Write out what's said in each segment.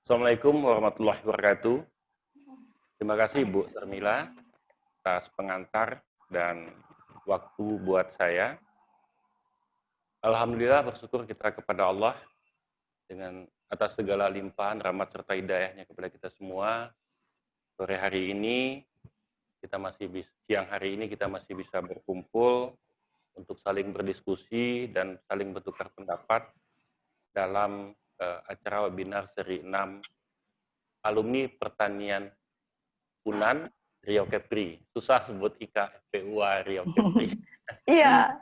Assalamualaikum warahmatullahi wabarakatuh. Terima kasih Bu Sarmila atas pengantar dan waktu buat saya. Alhamdulillah bersyukur kita kepada Allah dengan atas segala limpahan, rahmat serta hidayahnya kepada kita semua. Sore hari ini siang hari ini kita masih bisa berkumpul untuk saling berdiskusi dan saling bertukar pendapat dalam acara webinar seri 6 alumni pertanian Unan Riau Kepri. Susah sebut IKFPUA Riau Kepri. Iya.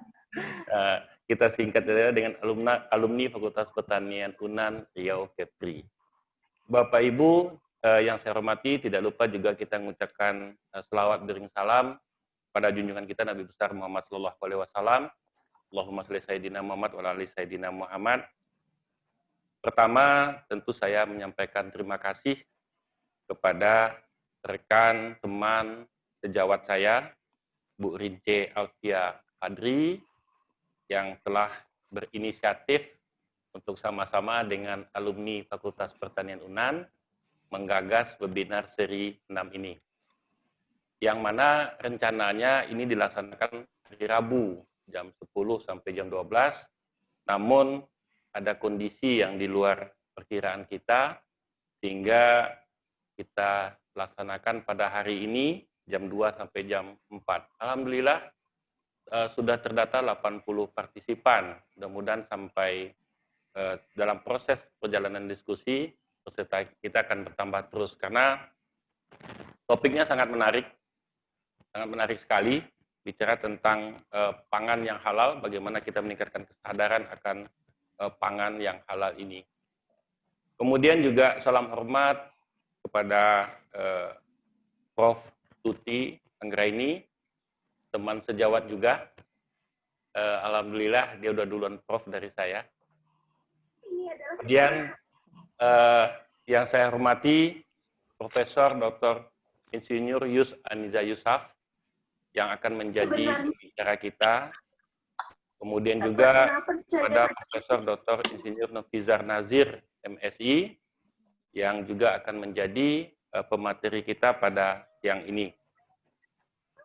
Kita singkat dengan alumni Fakultas Pertanian Unan Riau Kepri. Bapak Ibu yang saya hormati, tidak lupa juga kita mengucapkan selawat bering salam pada junjungan kita Nabi besar Muhammad Sallallahu Alaihi Wasallam. Allahumma sholli sayyidina Muhammad wa ali sayyidina Muhammad. Pertama, tentu saya menyampaikan terima kasih kepada rekan, teman, sejawat saya, Bu Rince Alfia Fadri, yang telah berinisiatif untuk sama-sama dengan alumni Fakultas Pertanian Unan menggagas webinar seri 6 ini. Yang mana rencananya ini dilaksanakan hari Rabu jam 10 sampai jam 12, namun ada kondisi yang di luar perkiraan kita, sehingga kita laksanakan pada hari ini jam 2 sampai jam 4. Alhamdulillah sudah terdata 80 partisipan. Mudah-mudahan sampai dalam proses perjalanan diskusi, peserta kita akan bertambah terus karena topiknya sangat menarik sekali, bicara tentang pangan yang halal, bagaimana kita meningkatkan kesadaran akan pangan yang halal ini. Kemudian juga salam hormat kepada Prof. Tuti Anggraini, teman sejawat juga. Alhamdulillah dia udah duluan Prof dari saya. Kemudian yang saya hormati Profesor Dr. Insinyur Yus Aniza Yusaf yang akan menjadi pembicara kita. Kemudian juga pada Profesor Dr. Insinyur Nofizar Nazir MSI yang juga akan menjadi pemateri kita pada siang ini.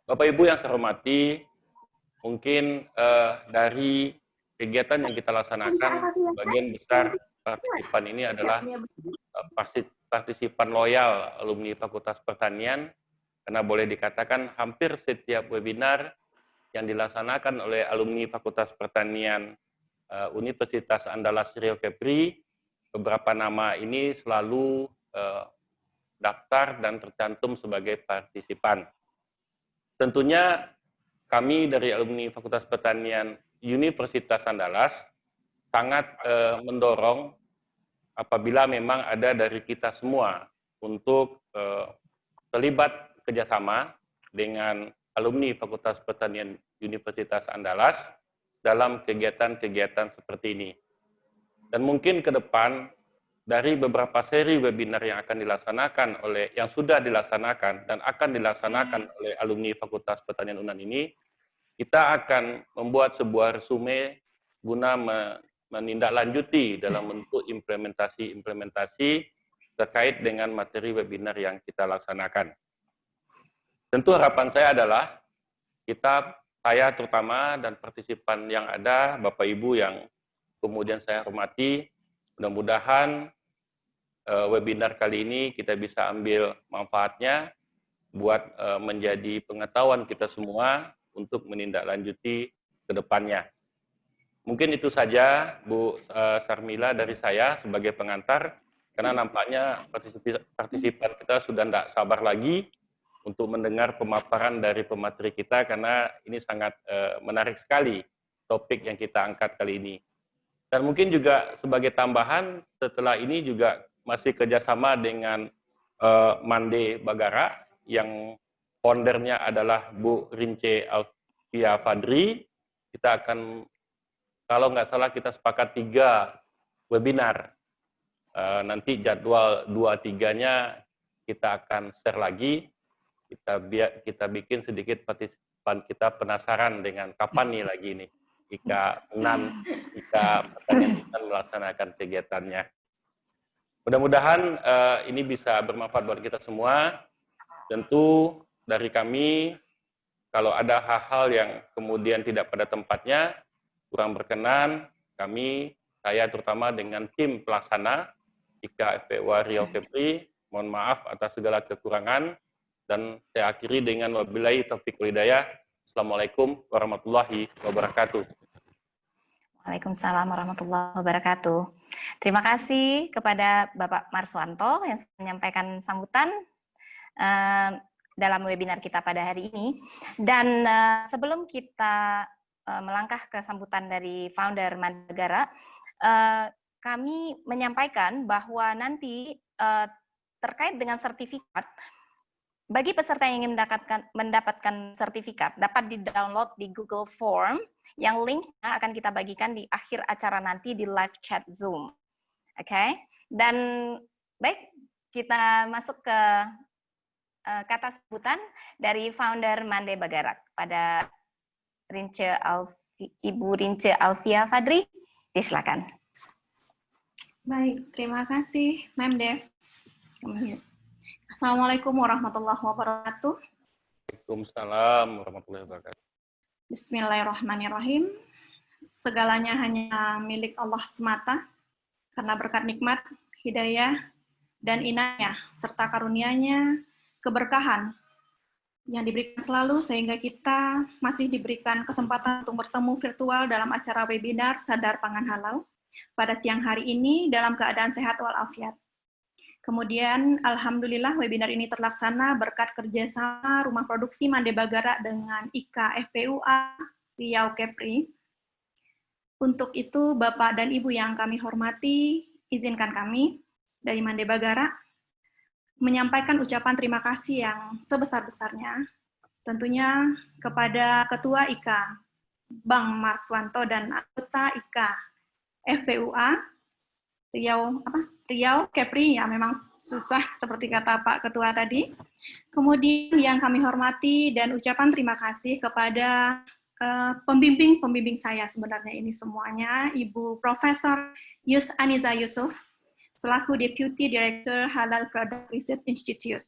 Bapak Ibu yang saya hormati, mungkin dari kegiatan yang kita laksanakan, bagian besar partisipan ini adalah partisipan loyal alumni Fakultas Pertanian, karena boleh dikatakan hampir setiap webinar yang dilaksanakan oleh alumni Fakultas Pertanian Universitas Andalas Riau Kepri, beberapa nama ini selalu daftar dan tercantum sebagai partisipan. Tentunya kami dari alumni Fakultas Pertanian Universitas Andalas sangat mendorong apabila memang ada dari kita semua untuk terlibat kerjasama dengan alumni Fakultas Pertanian Universitas Andalas dalam kegiatan-kegiatan seperti ini. Dan mungkin ke depan dari beberapa seri webinar yang akan dilaksanakan yang sudah dilaksanakan dan akan dilaksanakan oleh alumni Fakultas Pertanian Unan ini, kita akan membuat sebuah resume guna menindaklanjuti dalam bentuk implementasi terkait dengan materi webinar yang kita laksanakan. Tentu harapan saya adalah saya terutama dan partisipan yang ada, Bapak Ibu yang kemudian saya hormati, mudah-mudahan webinar kali ini kita bisa ambil manfaatnya buat menjadi pengetahuan kita semua untuk menindaklanjuti ke depannya. Mungkin itu saja Bu Sarmila dari saya sebagai pengantar, karena nampaknya partisipan kita sudah tidak sabar lagi untuk mendengar pemaparan dari pemateri kita, karena ini sangat menarik sekali topik yang kita angkat kali ini. Dan mungkin juga sebagai tambahan, setelah ini juga masih kerjasama dengan Mande Bagara, yang foundernya adalah Bu Rince Alfia Fadri. Kita akan, kalau nggak salah kita sepakat 3 webinar. Nanti jadwal 2-3-nya kita akan share lagi. Kita bikin sedikit partisipan kita penasaran dengan kapan nih lagi nih jika Pertanian Unan melaksanakan kegiatannya. Mudah-mudahan ini bisa bermanfaat buat kita semua. Tentu dari kami, kalau ada hal-hal yang kemudian tidak pada tempatnya, kurang berkenan, saya terutama dengan tim pelaksana IKA FPUA Riau Kepri, mohon maaf atas segala kekurangan, dan saya akhiri dengan wabillahi taufiq wal hidayah. Assalamualaikum warahmatullahi wabarakatuh. Waalaikumsalam warahmatullahi wabarakatuh. Terima kasih kepada Bapak Marswanto yang menyampaikan sambutan dalam webinar kita pada hari ini. Dan sebelum kita melangkah ke sambutan dari founder Mandegara, kami menyampaikan bahwa nanti terkait dengan sertifikat, bagi peserta yang ingin mendapatkan sertifikat, dapat di-download di Google Form, yang linknya akan kita bagikan di akhir acara nanti di live chat Zoom. Oke? Dan baik, kita masuk ke kata sebutan dari founder Mande Bagarak pada Ibu Rince Alfia Fadri, disilakan. Baik, terima kasih Memdev. Assalamualaikum warahmatullahi wabarakatuh. Waalaikumsalam warahmatullahi wabarakatuh. Bismillahirrahmanirrahim. Segalanya hanya milik Allah semata, karena berkat nikmat, hidayah, dan inayah, serta karunia-Nya, keberkahan yang diberikan selalu sehingga kita masih diberikan kesempatan untuk bertemu virtual dalam acara webinar Sadar Pangan Halal pada siang hari ini dalam keadaan sehat walafiat. Kemudian, alhamdulillah webinar ini terlaksana berkat kerjasama Rumah Produksi Mande Bagara dengan IKA FPUA Riau Kepri. Untuk itu, Bapak dan Ibu yang kami hormati, izinkan kami dari Mande Bagara menyampaikan ucapan terima kasih yang sebesar-besarnya, tentunya kepada Ketua IKA, Bang Marswanto, dan anggota IKA FPUA Riau Kepri, ya memang susah seperti kata Pak Ketua tadi. Kemudian yang kami hormati dan ucapan terima kasih kepada pembimbing saya sebenarnya ini semuanya, Ibu Profesor Yus Aniza Yusuf, selaku Deputy Director Halal Product Research Institute.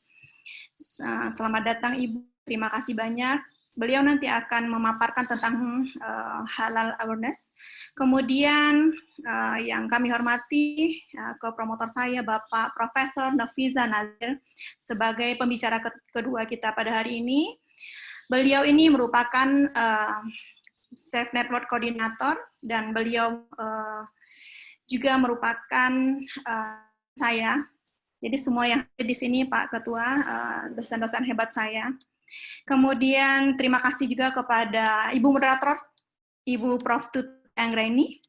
Selamat datang Ibu, terima kasih banyak. Beliau nanti akan memaparkan tentang halal awareness. Kemudian yang kami hormati, co-promotor saya Bapak Profesor Nafiza Nazir sebagai pembicara kedua kita pada hari ini. Beliau ini merupakan Safe Network Coordinator dan beliau juga merupakan saya. Jadi semua yang ada di sini Pak Ketua, dosen-dosen hebat saya. Kemudian terima kasih juga kepada Ibu Moderator, Ibu Prof. Tut Anggreni.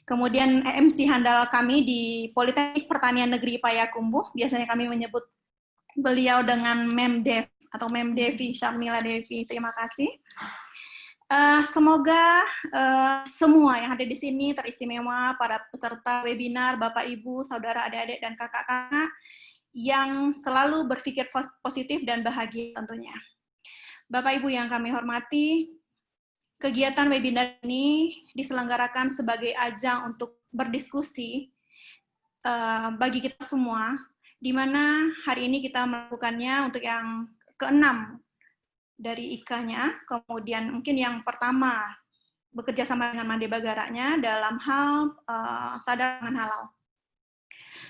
Kemudian MC handal kami di Politeknik Pertanian Negeri Payakumbuh, biasanya kami menyebut beliau dengan Memdev atau Memdevi, Syarmila Devi. Terima kasih. Semoga semua yang ada di sini teristimewa, para peserta webinar, Bapak, Ibu, saudara, adik-adik, dan kakak-kakak yang selalu berpikir positif dan bahagia tentunya. Bapak Ibu yang kami hormati, kegiatan webinar ini diselenggarakan sebagai ajang untuk berdiskusi bagi kita semua, di mana hari ini kita melakukannya untuk yang ke-6 dari IKA-nya, kemudian mungkin yang pertama bekerja sama dengan Mande Bagaranya dalam hal sadar pangan halal.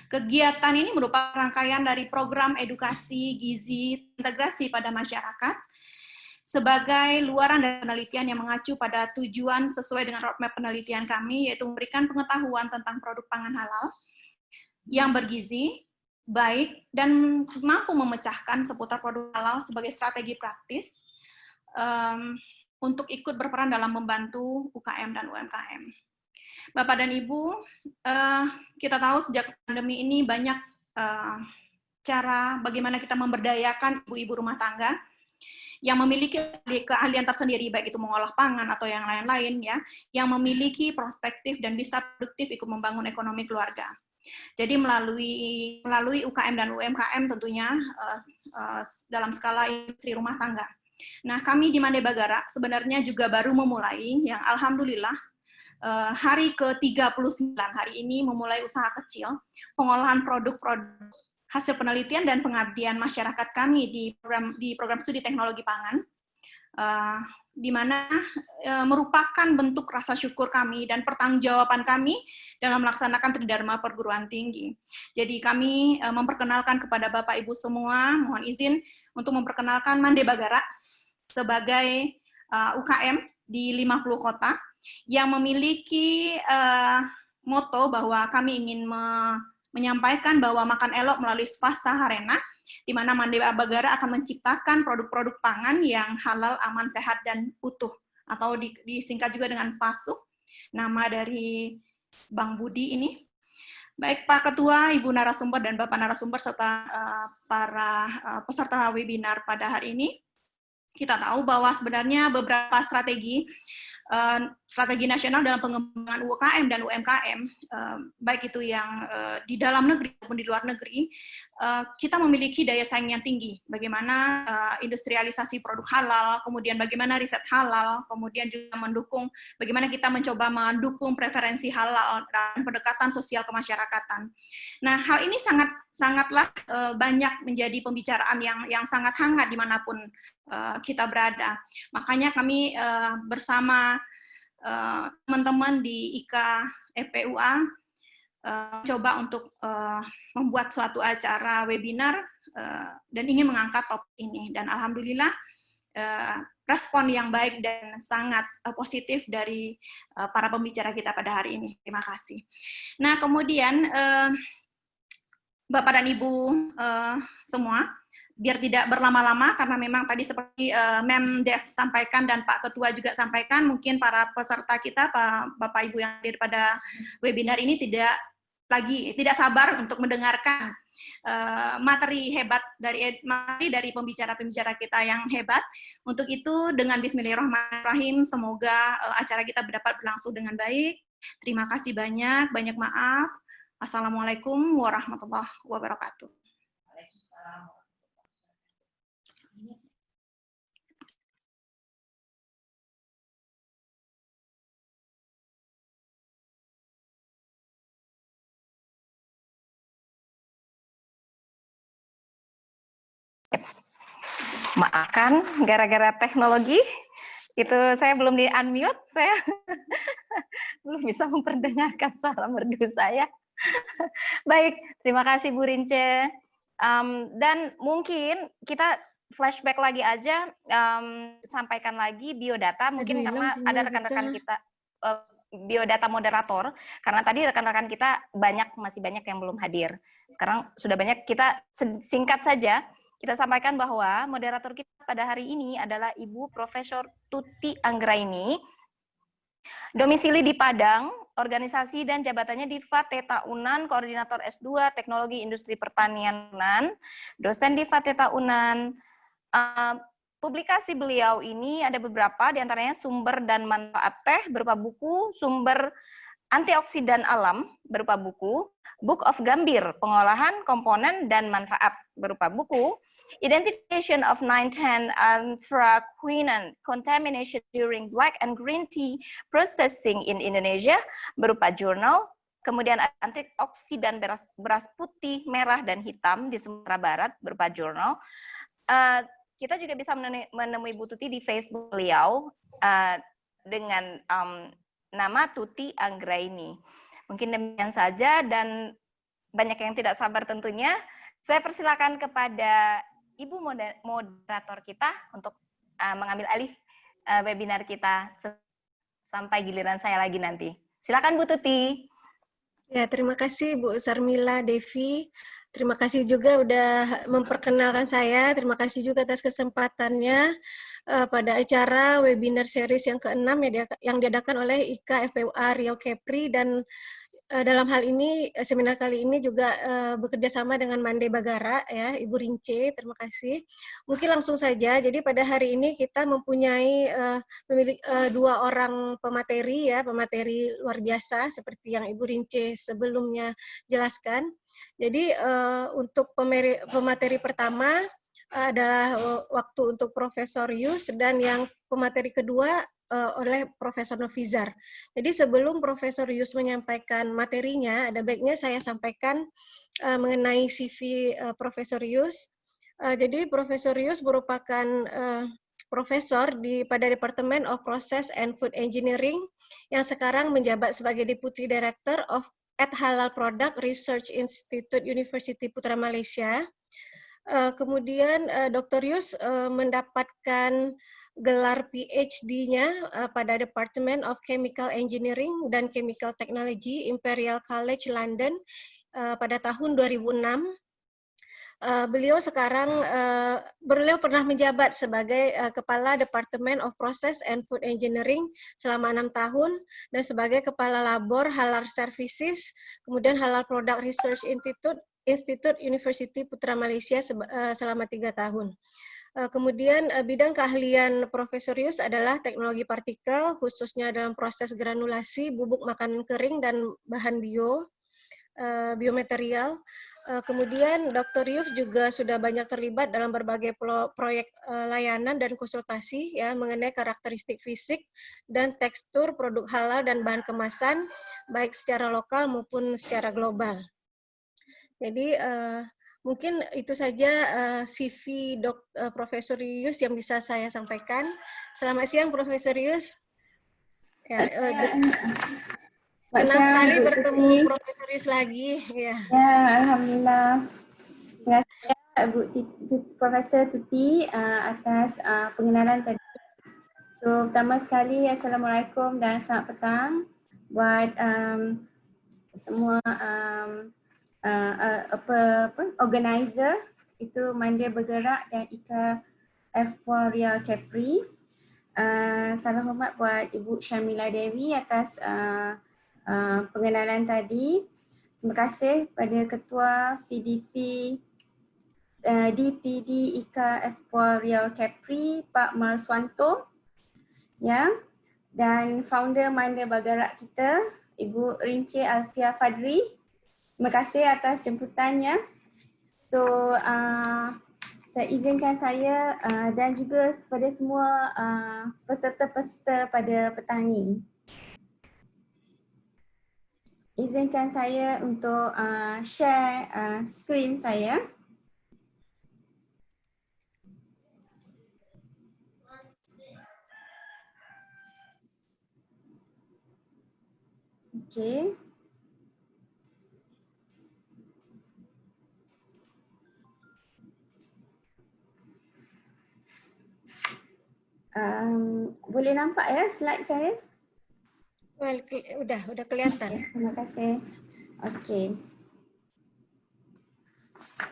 Kegiatan ini merupakan rangkaian dari program edukasi gizi integrasi pada masyarakat sebagai luaran dari penelitian yang mengacu pada tujuan sesuai dengan roadmap penelitian kami, yaitu memberikan pengetahuan tentang produk pangan halal yang bergizi, baik, dan mampu memecahkan seputar produk halal sebagai strategi praktis untuk ikut berperan dalam membantu UKM dan UMKM. Bapak dan Ibu, kita tahu sejak pandemi ini banyak cara bagaimana kita memberdayakan ibu-ibu rumah tangga yang memiliki keahlian tersendiri, baik itu mengolah pangan atau yang lain-lain, ya, yang memiliki perspektif dan bisa produktif ikut membangun ekonomi keluarga. Jadi melalui UKM dan UMKM tentunya dalam skala industri rumah tangga. Nah, kami di Mande Bagara sebenarnya juga baru memulai, yang alhamdulillah hari ke-39 hari ini memulai usaha kecil, pengolahan produk-produk hasil penelitian dan pengabdian masyarakat kami di program studi teknologi pangan, di mana merupakan bentuk rasa syukur kami dan pertanggungjawaban kami dalam melaksanakan Tridharma perguruan tinggi. Jadi kami memperkenalkan kepada Bapak Ibu semua, mohon izin untuk memperkenalkan Mande Bagara sebagai UKM di 50 kota yang memiliki moto bahwa kami ingin menyampaikan bahwa makan elok melalui Swasta Harena, di mana Mande Bagara akan menciptakan produk-produk pangan yang halal, aman, sehat, dan utuh, atau disingkat juga dengan PASU, nama dari Bang Budi ini. Baik Pak Ketua, Ibu narasumber, dan Bapak narasumber, serta para peserta webinar pada hari ini, kita tahu bahwa sebenarnya beberapa strategi nasional dalam pengembangan UKM dan UMKM, baik itu yang di dalam negeri maupun di luar negeri, kita memiliki daya saing yang tinggi. Bagaimana industrialisasi produk halal, kemudian bagaimana riset halal, kemudian juga bagaimana kita mencoba mendukung preferensi halal dan pendekatan sosial kemasyarakatan. Nah, hal ini sangatlah banyak menjadi pembicaraan yang sangat hangat dimanapun kita berada. Makanya kami bersama teman-teman di IKA FPUA coba untuk membuat suatu acara webinar dan ingin mengangkat topik ini. Dan alhamdulillah respon yang baik dan sangat positif dari para pembicara kita pada hari ini. Terima kasih. Nah, kemudian Bapak dan Ibu semua, biar tidak berlama-lama, karena memang tadi seperti Memdev sampaikan dan Pak Ketua juga sampaikan, mungkin para peserta kita, Bapak Ibu yang hadir pada webinar ini tidak sabar untuk mendengarkan materi hebat dari pembicara-pembicara kita yang hebat. Untuk itu, dengan Bismillahirrahmanirrahim, semoga acara kita dapat berlangsung dengan baik. Terima kasih banyak maaf. Assalamualaikum warahmatullahi wabarakatuh. Maafkan, gara-gara teknologi, itu saya belum di-unmute, saya belum bisa memperdengarkan suara merdu saya. Baik, terima kasih Bu Rince. Dan mungkin kita flashback lagi aja, sampaikan lagi biodata, mungkin karena ada rekan-rekan kita, biodata moderator, karena tadi rekan-rekan kita masih banyak yang belum hadir. Sekarang sudah banyak, kita singkat saja, kita sampaikan bahwa moderator kita pada hari ini adalah Ibu Profesor Tuti Anggraini, domisili di Padang, organisasi dan jabatannya di FATETA UNAN, Koordinator S2 Teknologi Industri Pertanian UNAN, dosen di FATETA UNAN. Publikasi beliau ini ada beberapa, diantaranya Sumber dan Manfaat Teh berupa buku, Sumber Antioksidan Alam berupa buku, Book of Gambir, Pengolahan Komponen dan Manfaat berupa buku, Identification of 910 Anthraquinone Contamination During Black and Green Tea Processing in Indonesia berupa jurnal, kemudian antioksidan beras putih, merah, dan hitam di Sumatera Barat berupa jurnal. Kita juga bisa menemui Bu Tuti di Facebook beliau dengan nama Tuti Anggraini. Mungkin demikian saja, dan banyak yang tidak sabar tentunya. Saya persilakan kepada Ibu moderator kita untuk mengambil alih webinar kita sampai giliran saya lagi nanti. Silakan Bu Tuti. Ya, terima kasih Bu Sarmila Devi. Terima kasih juga udah memperkenalkan saya. Terima kasih juga atas kesempatannya pada acara webinar series yang ke-6 yang diadakan oleh IKA FPUA Riau Kepri, dan dalam hal ini, seminar kali ini juga bekerja sama dengan Mande Bagara, ya, Ibu Rince, terima kasih. Mungkin langsung saja, jadi pada hari ini kita mempunyai dua orang pemateri, ya, pemateri luar biasa, seperti yang Ibu Rince sebelumnya jelaskan. Jadi untuk pemateri pertama adalah waktu untuk Profesor Yus, dan yang pemateri kedua oleh Profesor Nofizar. Jadi sebelum Profesor Yus menyampaikan materinya, ada baiknya saya sampaikan mengenai CV Profesor Yus. Jadi Profesor Yus merupakan profesor pada Department of Process and Food Engineering yang sekarang menjabat sebagai Deputy Director at Halal Product Research Institute University Putra Malaysia. Kemudian Dr. Yus mendapatkan gelar PhD-nya pada Department of Chemical Engineering dan Chemical Technology Imperial College London pada tahun 2006. Beliau pernah menjabat sebagai Kepala Department of Process and Food Engineering selama 6 tahun dan sebagai Kepala Labor Halal Services, kemudian Halal Product Research Institute University Putra Malaysia selama 3 tahun. Kemudian bidang keahlian Profesor Yus adalah teknologi partikel, khususnya dalam proses granulasi bubuk makanan kering dan bahan biomaterial. Kemudian Dr. Yus juga sudah banyak terlibat dalam berbagai proyek layanan dan konsultasi ya mengenai karakteristik fisik dan tekstur produk halal dan bahan kemasan baik secara lokal maupun secara global. Jadi mungkin itu saja CV Profesor Yus yang bisa saya sampaikan. Selamat siang Profesor Yus. Ya, senang sekali bertemu Profesor Yus lagi. Ya, Alhamdulillah. Terima kasih Bu Profesor Tuti atas pengenalan tadi. So pertama sekali Assalamualaikum dan selamat petang buat semua organizer itu Manda Bergerak dan Ika F4 Capri. Salam hormat buat Ibu Syarmila Devi atas pengenalan tadi. Terima kasih pada Ketua PDP DPD Ika F4 Capri Pak Marswanto ya, dan founder Manda Bergerak kita Ibu Rinci Alfia Fadri. Terima kasih atas jemputannya. So saya izinkan saya dan juga kepada semua peserta-peserta pada petang ini. Izinkan saya untuk share skrin saya. Okey. Boleh nampak ya slide saya? well, udah kelihatan. Terima kasih. Okey.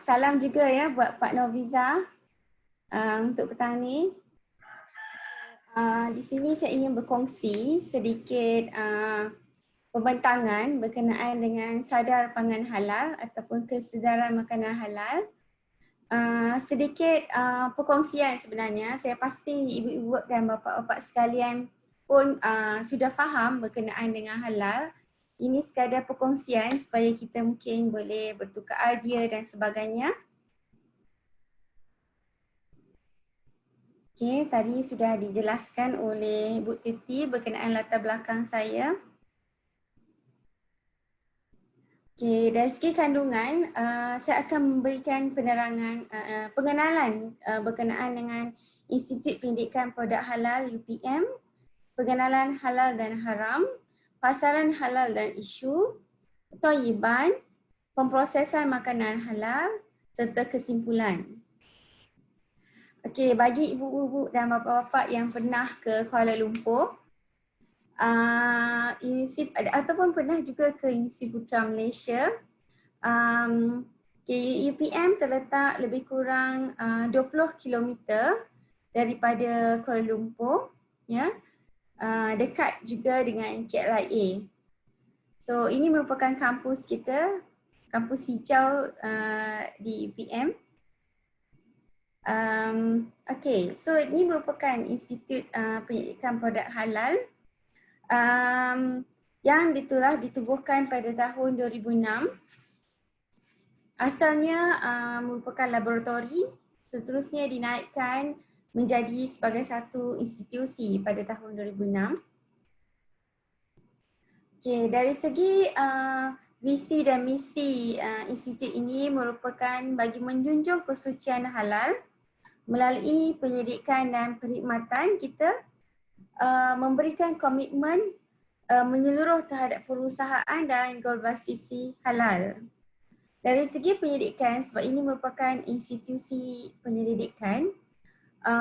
Salam juga ya buat Pak Noviza untuk petang ni. Di sini saya ingin berkongsi sedikit pembentangan berkenaan dengan sadar pangan halal ataupun kesedaran makanan halal. Sedikit perkongsian sebenarnya. Saya pasti ibu-ibu dan bapa-bapa sekalian pun sudah faham berkenaan dengan halal. Ini sekadar perkongsian supaya kita mungkin boleh bertukar idea dan sebagainya. Okey, tadi sudah dijelaskan oleh Bu Titi berkenaan latar belakang saya. Okey, dari segi kandungan, saya akan memberikan penerangan, pengenalan berkenaan dengan Institut Pendidikan Produk Halal UPM, pengenalan halal dan haram, pasaran halal dan isu, thayyiban, pemprosesan makanan halal serta kesimpulan. Okey, bagi ibu-ibu dan bapa-bapa yang pernah ke Kuala Lumpur, ataupun pernah juga ke Universiti Putra Malaysia, UPM terletak lebih kurang 20 km daripada Kuala Lumpur, ya, dekat juga dengan KLIA. So ini merupakan kampus kita, kampus hijau di UPM. Okay, so ini merupakan Institut Pendidikan Produk Halal yang telah ditubuhkan pada tahun 2006. Asalnya merupakan laboratori, seterusnya dinaikkan menjadi sebagai satu institusi pada tahun 2006. Okay, dari segi visi dan misi institut ini merupakan bagi menjunjung kesucian halal melalui penyelidikan dan perkhidmatan kita memberikan komitmen menyeluruh terhadap perusahaan dan globalisasi halal. Dari segi penyelidikan, sebab ini merupakan institusi penyelidikan,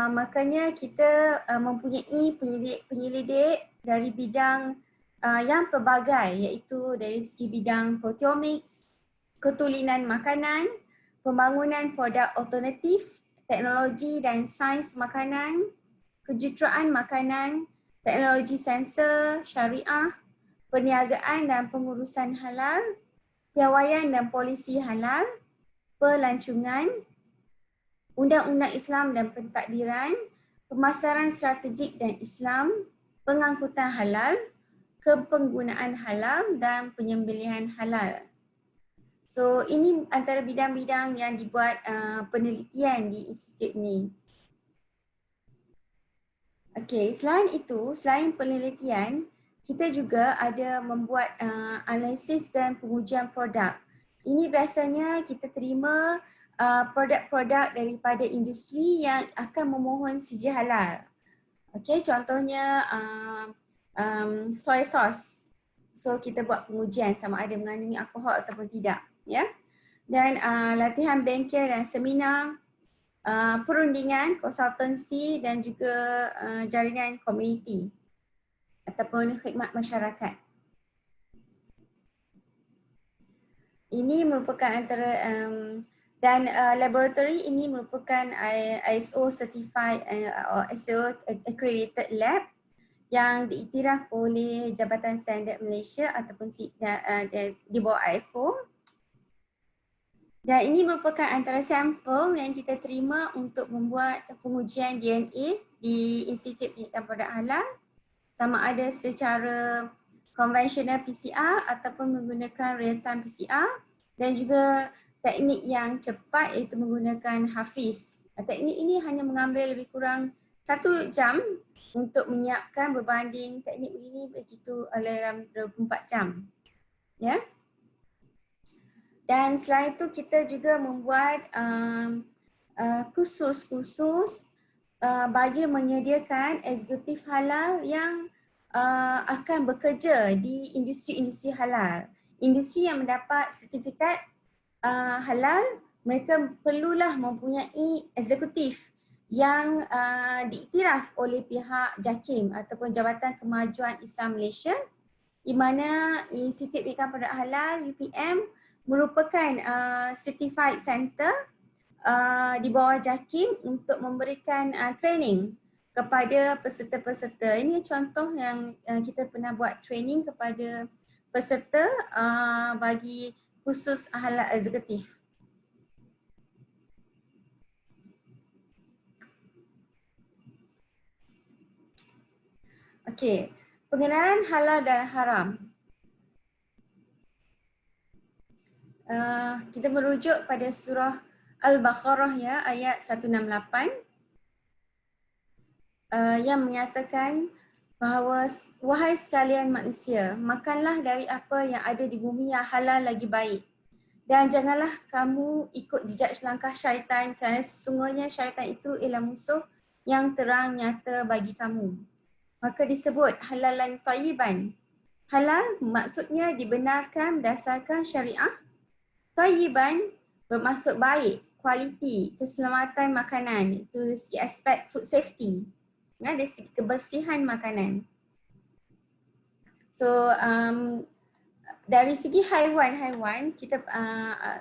makanya kita mempunyai penyelidik dari bidang yang pelbagai, iaitu dari segi bidang proteomics, ketulinan makanan, pembangunan produk alternatif, teknologi dan sains makanan, kejuruteraan makanan, teknologi sensor, syariah, perniagaan dan pengurusan halal, piawaian dan polisi halal, pelancongan, undang-undang Islam dan pentadbiran, pemasaran strategik dan Islam, pengangkutan halal, kepenggunaan halal dan penyembelihan halal. So ini antara bidang-bidang yang dibuat penelitian di institut ini. Okey, selain itu, selain penelitian, kita juga ada membuat analisis dan pengujian produk. Ini biasanya kita terima produk-produk daripada industri yang akan memohon sijil halal. Okey, contohnya soy sauce. So kita buat pengujian sama ada mengandungi alkohol ataupun tidak, ya. Dan latihan bengkel dan seminar, perundingan, konsultansi dan juga jaringan komuniti ataupun khidmat masyarakat. Ini merupakan antara dan laboratory ini merupakan ISO certified ISO accredited lab yang diiktiraf oleh Jabatan Standard Malaysia ataupun di bawah ISO. Dan ini merupakan antara sampel yang kita terima untuk membuat pengujian DNA di Institut Pendidikan Produk Halal, sama ada secara konvensional PCR ataupun menggunakan real-time PCR, dan juga teknik yang cepat iaitu menggunakan Hafiz. Teknik ini hanya mengambil lebih kurang 1 jam untuk menyiapkan, berbanding teknik ini begitu dalam 24 jam. Ya. Dan selain itu kita juga membuat kursus-kursus bagi menyediakan eksekutif halal yang akan bekerja di industri-industri halal. Industri yang mendapat sertifikat halal, mereka perlulah mempunyai eksekutif yang diiktiraf oleh pihak JAKIM ataupun Jabatan Kemajuan Islam Malaysia, di mana Institut Pendidikan Produk Halal UPM merupakan certified center di bawah JAKIM untuk memberikan training kepada peserta-peserta. Ini contoh yang kita pernah buat training kepada peserta bagi khusus halal eksekutif. Okey, pengenalan halal dan haram. Kita merujuk pada surah Al-Baqarah ya, ayat 168 yang menyatakan bahawa wahai sekalian manusia, makanlah dari apa yang ada di bumi yang halal lagi baik, dan janganlah kamu ikut jejak selangkah syaitan, kerana sesungguhnya syaitan itu ialah musuh yang terang nyata bagi kamu. Maka disebut halalan thayyiban. Halal maksudnya dibenarkan berdasarkan syariah. Thayyiban bermaksud baik, kualiti, keselamatan makanan, itu dari segi aspek food safety, dari segi kebersihan makanan. So dari segi haiwan-haiwan, kita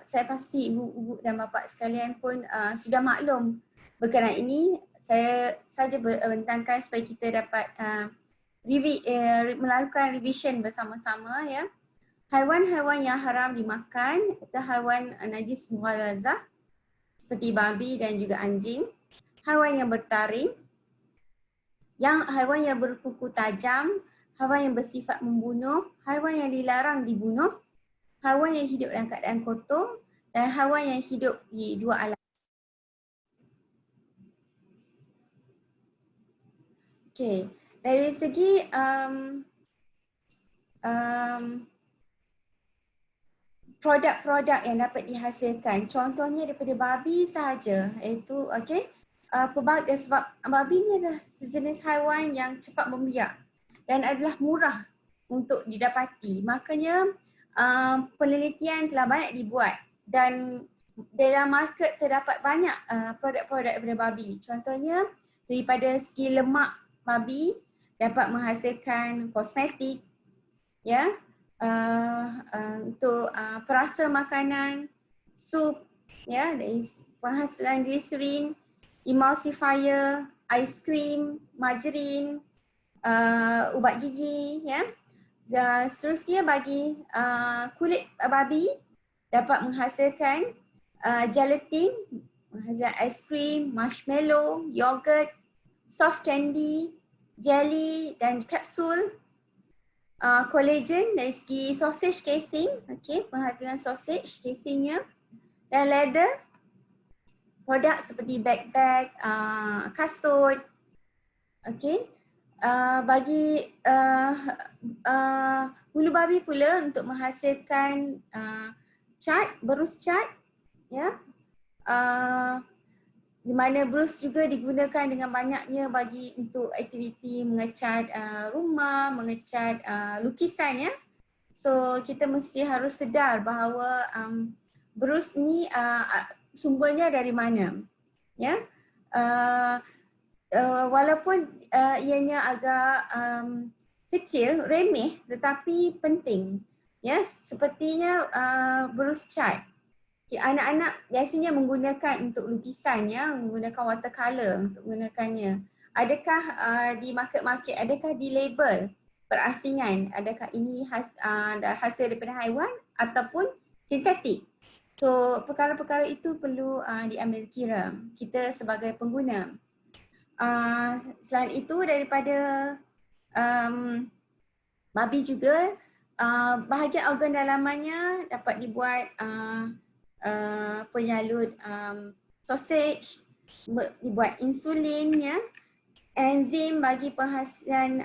saya pasti ibu-ibu dan bapa sekalian pun sudah maklum berkenaan ini. Saya saja bentangkan supaya kita dapat melakukan revision bersama-sama ya. Haiwan-haiwan yang haram dimakan itu haiwan najis mughalazah seperti babi dan juga anjing, haiwan yang bertaring, haiwan yang berkuku tajam, haiwan yang bersifat membunuh, haiwan yang dilarang dibunuh, haiwan yang hidup dalam keadaan kotor, dan haiwan yang hidup di dua alam. Okey, dari segi produk-produk yang dapat dihasilkan, contohnya daripada babi sahaja, iaitu sebab babi ni adalah sejenis haiwan yang cepat membiak dan adalah murah untuk didapati. Makanya penelitian telah banyak dibuat dan dalam market terdapat banyak produk-produk daripada babi. Contohnya daripada segi lemak babi dapat menghasilkan kosmetik, ya, untuk perasa makanan, sup, ya, dari penghasilan gliserin, emulsifier, aiskrim, margarin, ubat gigi, ya. Dan seterusnya bagi kulit babi dapat menghasilkan gelatin, menghasilkan aiskrim, marshmallow, yogurt, soft candy, jelly dan kapsul. Collagen dari segi sausage casing, penghasilan sausage casingnya, dan leather, produk seperti bag-bag, kasut, bagi bulu babi pula untuk menghasilkan cat, berus cat, ya, di mana berus juga digunakan dengan banyaknya bagi untuk aktiviti mengecat rumah, mengecat lukisan, ya. So kita mesti harus sedar bahawa berus ni sumbernya dari mana, ya. Walaupun ianya agak kecil, remeh tetapi penting, ya. Sepertinya berus cat. Anak-anak biasanya menggunakan untuk lukisan, ya, menggunakan watercolor untuk menggunakannya. Adakah di market-market, adakah di label perasingan, adakah ini hasil daripada haiwan ataupun sintetik? So perkara-perkara itu perlu diambil kira kita sebagai pengguna. Selain itu daripada babi juga, bahagian organ dalamannya dapat dibuat penyalut sausage, dibuat insulin, ya, enzim bagi penghasilan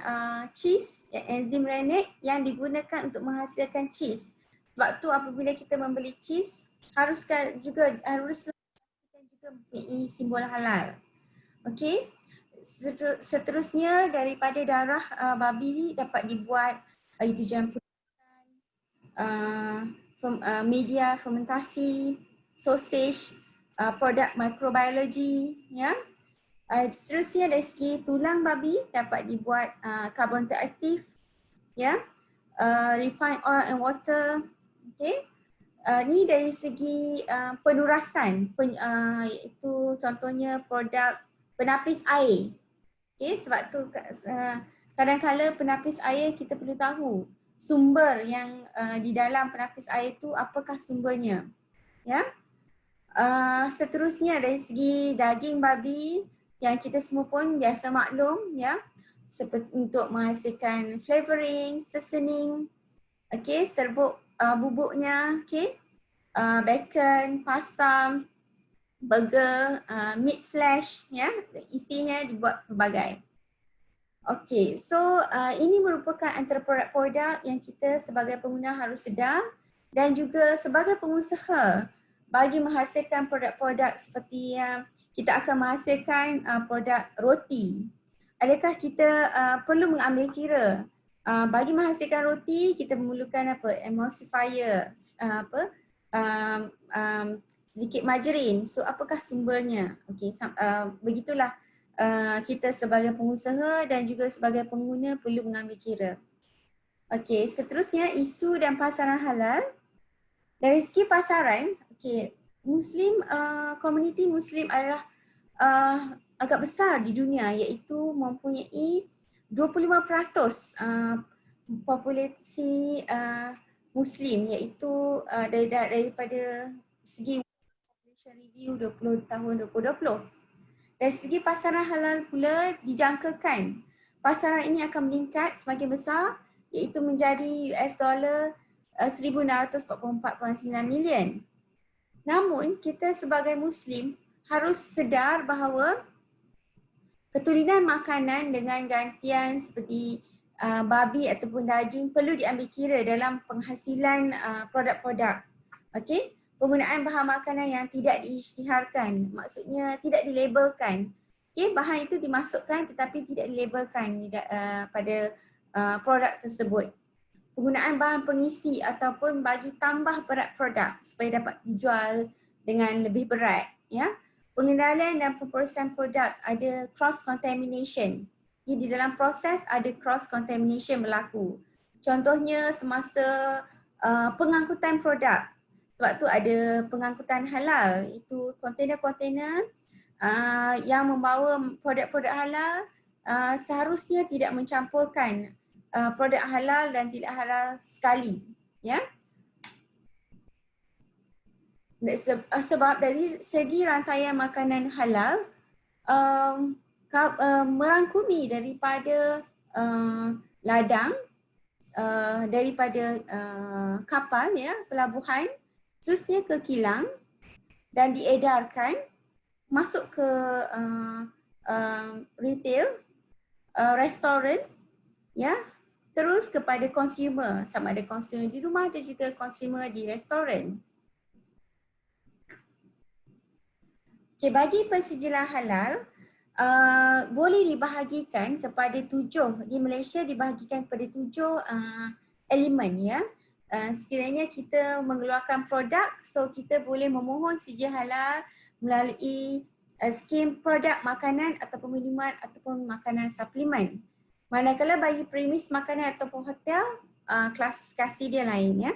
cheese, enzim rennet yang digunakan untuk menghasilkan cheese. Sebab tu apabila kita membeli cheese haruslah juga mempunyai simbol halal. Okey. Seterusnya daripada darah babi dapat dibuat itu jampuran media fermentasi, sausage, produk mikrobiologi, ya. Seterusnya dari segi tulang babi dapat dibuat karbon teraktif, ya, refined oil and water, ni dari segi penurasan, iaitu contohnya produk penapis air, sebab tu kadang-kala penapis air kita perlu tahu sumber yang di dalam penapis air itu apakah sumbernya, ya. Seterusnya dari segi daging babi yang kita semua pun biasa maklum, ya, seperti untuk menghasilkan flavoring, seasoning, serbuk bubuknya, bacon, pasta, burger, meat flesh, ya, isinya dibuat pelbagai. Okey, so ini merupakan antara produk-produk yang kita sebagai pengguna harus sedar dan juga sebagai pengusaha bagi menghasilkan produk-produk seperti kita akan menghasilkan produk roti. Adakah kita perlu mengambil kira bagi menghasilkan roti kita memerlukan apa? Emulsifier, sedikit margarin. So apakah sumbernya? Okey, begitulah. Kita sebagai pengusaha dan juga sebagai pengguna perlu mengambil kira. Okey, seterusnya isu dan pasaran halal. Dari segi pasaran, Muslim, komuniti Muslim adalah agak besar di dunia, iaitu mempunyai 25% populasi Muslim, iaitu daripada segi population review 20 tahun 2020. Dari segi pasaran halal pula dijangkakan pasaran ini akan meningkat semakin besar, iaitu menjadi $1,644.9 million. Namun kita sebagai Muslim harus sedar bahawa keturunan makanan dengan gantian seperti babi ataupun daging perlu diambil kira dalam penghasilan produk-produk. Okey, penggunaan bahan makanan yang tidak diisytiharkan, maksudnya tidak dilabelkan. Okey, bahan itu dimasukkan tetapi tidak dilabelkan pada produk tersebut. Penggunaan bahan pengisi ataupun bagi tambah berat produk supaya dapat dijual dengan lebih berat, ya. Pengendalian dan pemprosesan produk ada cross contamination. Jadi di dalam proses ada cross contamination berlaku. Contohnya semasa pengangkutan produk. Sebab tu ada pengangkutan halal, itu kontainer-kontainer yang membawa produk-produk halal seharusnya tidak mencampurkan produk halal dan tidak halal sekali, ya. Sebab dari segi rantaian makanan halal merangkumi daripada ladang, daripada kapal, ya, pelabuhan, terusnya ke kilang dan diedarkan masuk ke retail, restoran, ya, terus kepada consumer, sama ada consumer di rumah dan juga consumer di restoran. Okay, bagi pensejilan halal boleh dibahagikan kepada 7, di Malaysia dibahagikan kepada 7 elemen, ya. Sekiranya kita mengeluarkan produk, so kita boleh memohon sijil halal melalui skim produk makanan ataupun minuman ataupun makanan suplemen. Manakala bagi premis makanan ataupun hotel, klasifikasi dia lain, ya.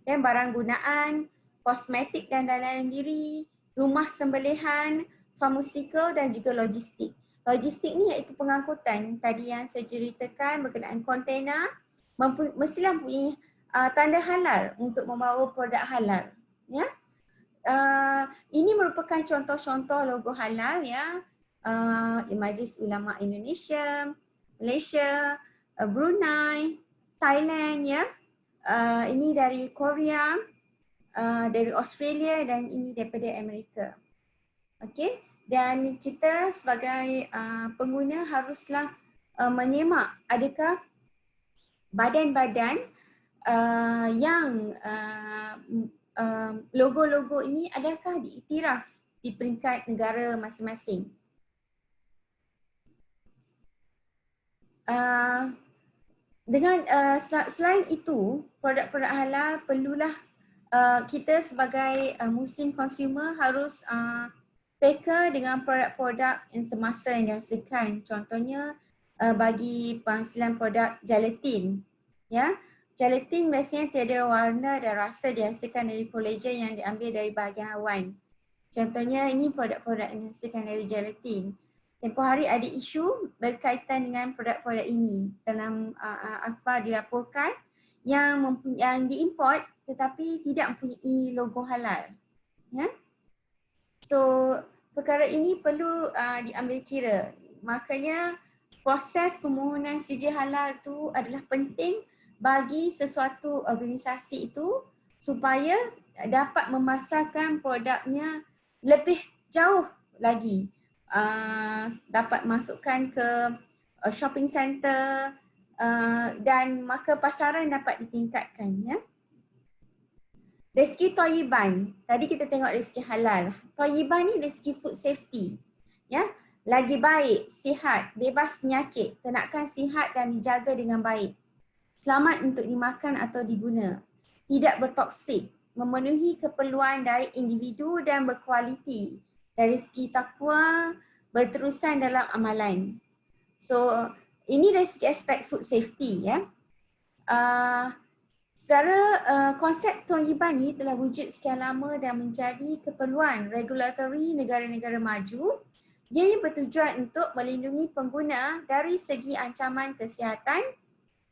Dan barang gunaan, kosmetik dan dandanan diri, rumah sembelihan, pharmaceutical dan juga logistik. Logistik ni iaitu pengangkutan. Tadi yang saya ceritakan berkenaan kontainer, mestilah mempunyai tanda halal untuk membawa produk halal, ya. Ini merupakan contoh-contoh logo halal, ya. Majlis Ulama Indonesia, Malaysia, Brunei, Thailand, ya. Ini dari Korea, dari Australia dan ini daripada Amerika. Okey, dan kita sebagai pengguna haruslah menyemak adakah badan-badan yang logo-logo ini adakah diiktiraf di peringkat negara masing-masing. Selain itu, produk-produk halal perlulah kita sebagai Muslim consumer harus peka dengan produk-produk yang semasa yang dihasilkan. Contohnya bagi penghasilan produk gelatin, ya. Gelatin biasanya tiada warna dan rasa dihasilkan dari kolagen yang diambil dari bahagian awan. Contohnya ini produk-produk yang dihasilkan dari gelatin. Tempoh hari ada isu berkaitan dengan produk-produk ini dalam akhbar dilaporkan yang diimport tetapi tidak mempunyai logo halal, ya. So perkara ini perlu diambil kira. Makanya proses permohonan sijil halal itu adalah penting bagi sesuatu organisasi itu supaya dapat memasarkan produknya lebih jauh lagi. Dapat masukkan ke shopping center dan maka pasaran dapat ditingkatkan, ya. Rezeki Thayyiban, tadi kita tengok rezeki halal. Thayyiban ni rezeki food safety, ya. Lagi baik, sihat, bebas penyakit, ternakan sihat dan dijaga dengan baik. Selamat untuk dimakan atau diguna. Tidak bertoksik, memenuhi keperluan dari individu dan berkualiti. Dari segi takwa, berterusan dalam amalan. So, ini dari segi aspek food safety, ya. Secara konsep Thayyiban ni telah wujud sekian lama dan menjadi keperluan regulatory negara-negara maju. Ia bertujuan untuk melindungi pengguna dari segi ancaman kesihatan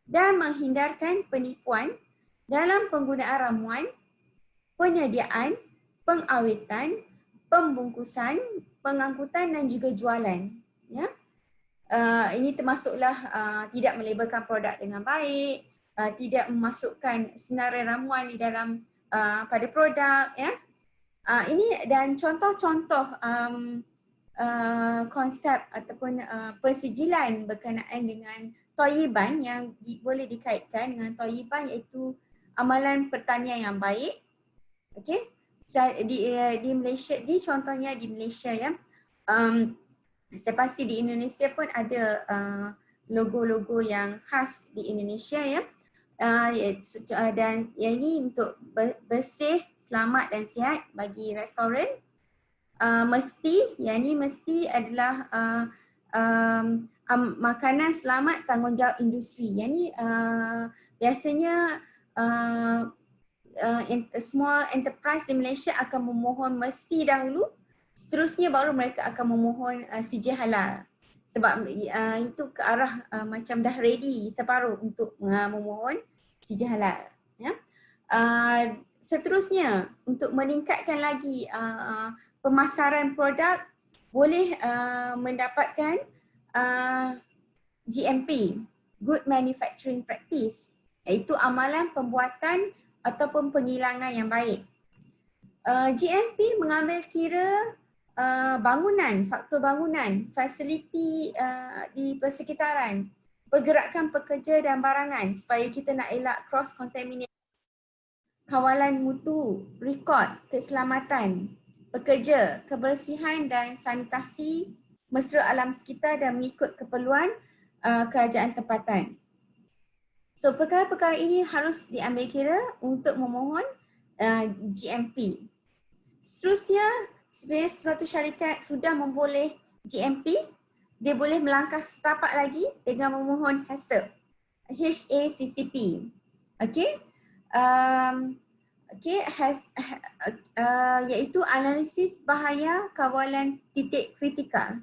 dan menghindarkan penipuan dalam penggunaan ramuan, penyediaan, pengawetan, pembungkusan, pengangkutan dan juga jualan, ya. Ini termasuklah tidak melabelkan produk dengan baik, tidak memasukkan senarai ramuan di dalam pada produk, ya. Ini dan contoh-contoh konsep ataupun persijilan berkenaan dengan thayyiban yang boleh dikaitkan dengan thayyiban, iaitu amalan pertanian yang baik. Okey, di Malaysia, contohnya di Malaysia ya, saya pasti di Indonesia pun ada logo-logo yang khas di Indonesia ya. Dan yang ini untuk bersih, selamat dan sihat bagi restoran. Yang ini mesti adalah makanan selamat tanggungjawab industri. Yang ini biasanya small enterprise di Malaysia akan memohon mesti dahulu, seterusnya baru mereka akan memohon CJ halal. Sebab itu ke arah macam dah ready separuh untuk memohon CJ halal. Ya. Seterusnya untuk meningkatkan lagi pemasaran produk, boleh mendapatkan GMP, Good Manufacturing Practice, iaitu amalan pembuatan ataupun penghilangan yang baik. GMP mengambil kira bangunan, faktor bangunan, fasiliti di persekitaran, pergerakan pekerja dan barangan supaya kita nak elak cross contamination, kawalan mutu, rekod, keselamatan pekerja, kebersihan dan sanitasi mesra alam sekitar dan mengikut keperluan kerajaan tempatan. So perkara-perkara ini harus diambil kira untuk memohon GMP. Seterusnya, sebenarnya suatu syarikat sudah memboleh GMP, dia boleh melangkah setapak lagi dengan memohon HACCP, HACCP. Okey. Iaitu analisis bahaya kawalan titik kritikal.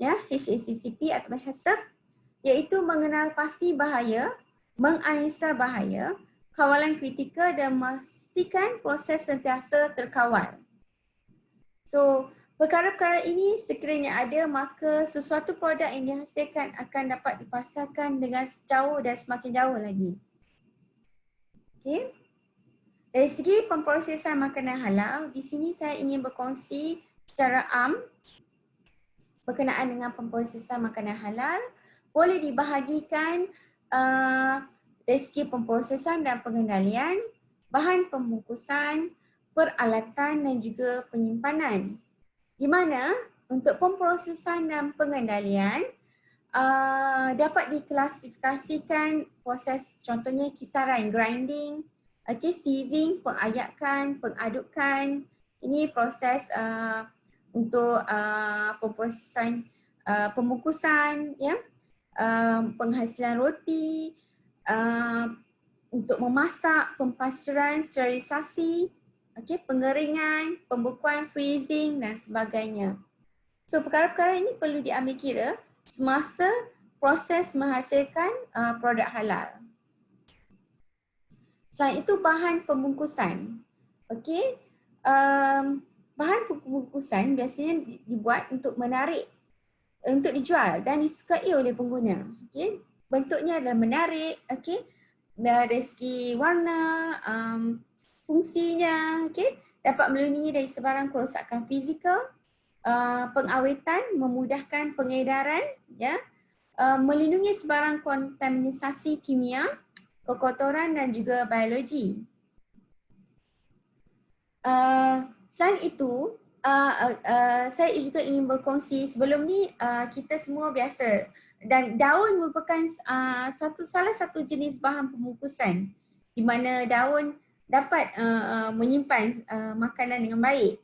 Ya, HACCP atau HACCP, iaitu mengenal pasti bahaya, menganalisa bahaya, kawalan kritikal dan memastikan proses sentiasa terkawal. So, perkara-perkara ini sekiranya ada, maka sesuatu produk yang dihasilkan akan dapat dipasarkan dengan jauh dan semakin jauh lagi. Okey. Dari segi pemprosesan makanan halal, di sini saya ingin berkongsi secara am berkenaan dengan pemprosesan makanan halal. Boleh dibahagikan dari segi pemprosesan dan pengendalian, bahan pembungkusan, peralatan dan juga penyimpanan. Di mana untuk pemprosesan dan pengendalian dapat diklasifikasikan proses, contohnya kisaran grinding, sieving, pengayakan, pengadukan. Ini proses untuk pemprosesan pembungkusan, ya, penghasilan roti, untuk memasak, pempasturan, sterilisasi, pengeringan, pembekuan, freezing dan sebagainya. So perkara-perkara ini perlu diambil kira semasa proses menghasilkan produk halal. Selain itu, bahan pembungkusan. Bahan pembungkusan biasanya dibuat untuk menarik, untuk dijual dan disukai oleh pengguna. Bentuknya adalah menarik, dari segi warna, fungsinya, dapat melindungi dari sebarang kerosakan fizikal, pengawetan, memudahkan pengedaran, ya, melindungi sebarang kontaminasi kimia, kekotoran dan juga biologi. Selain itu, saya juga ingin berkongsi, sebelum ni kita semua biasa, dan daun merupakan salah satu jenis bahan pembungkusan di mana daun dapat menyimpan makanan dengan baik.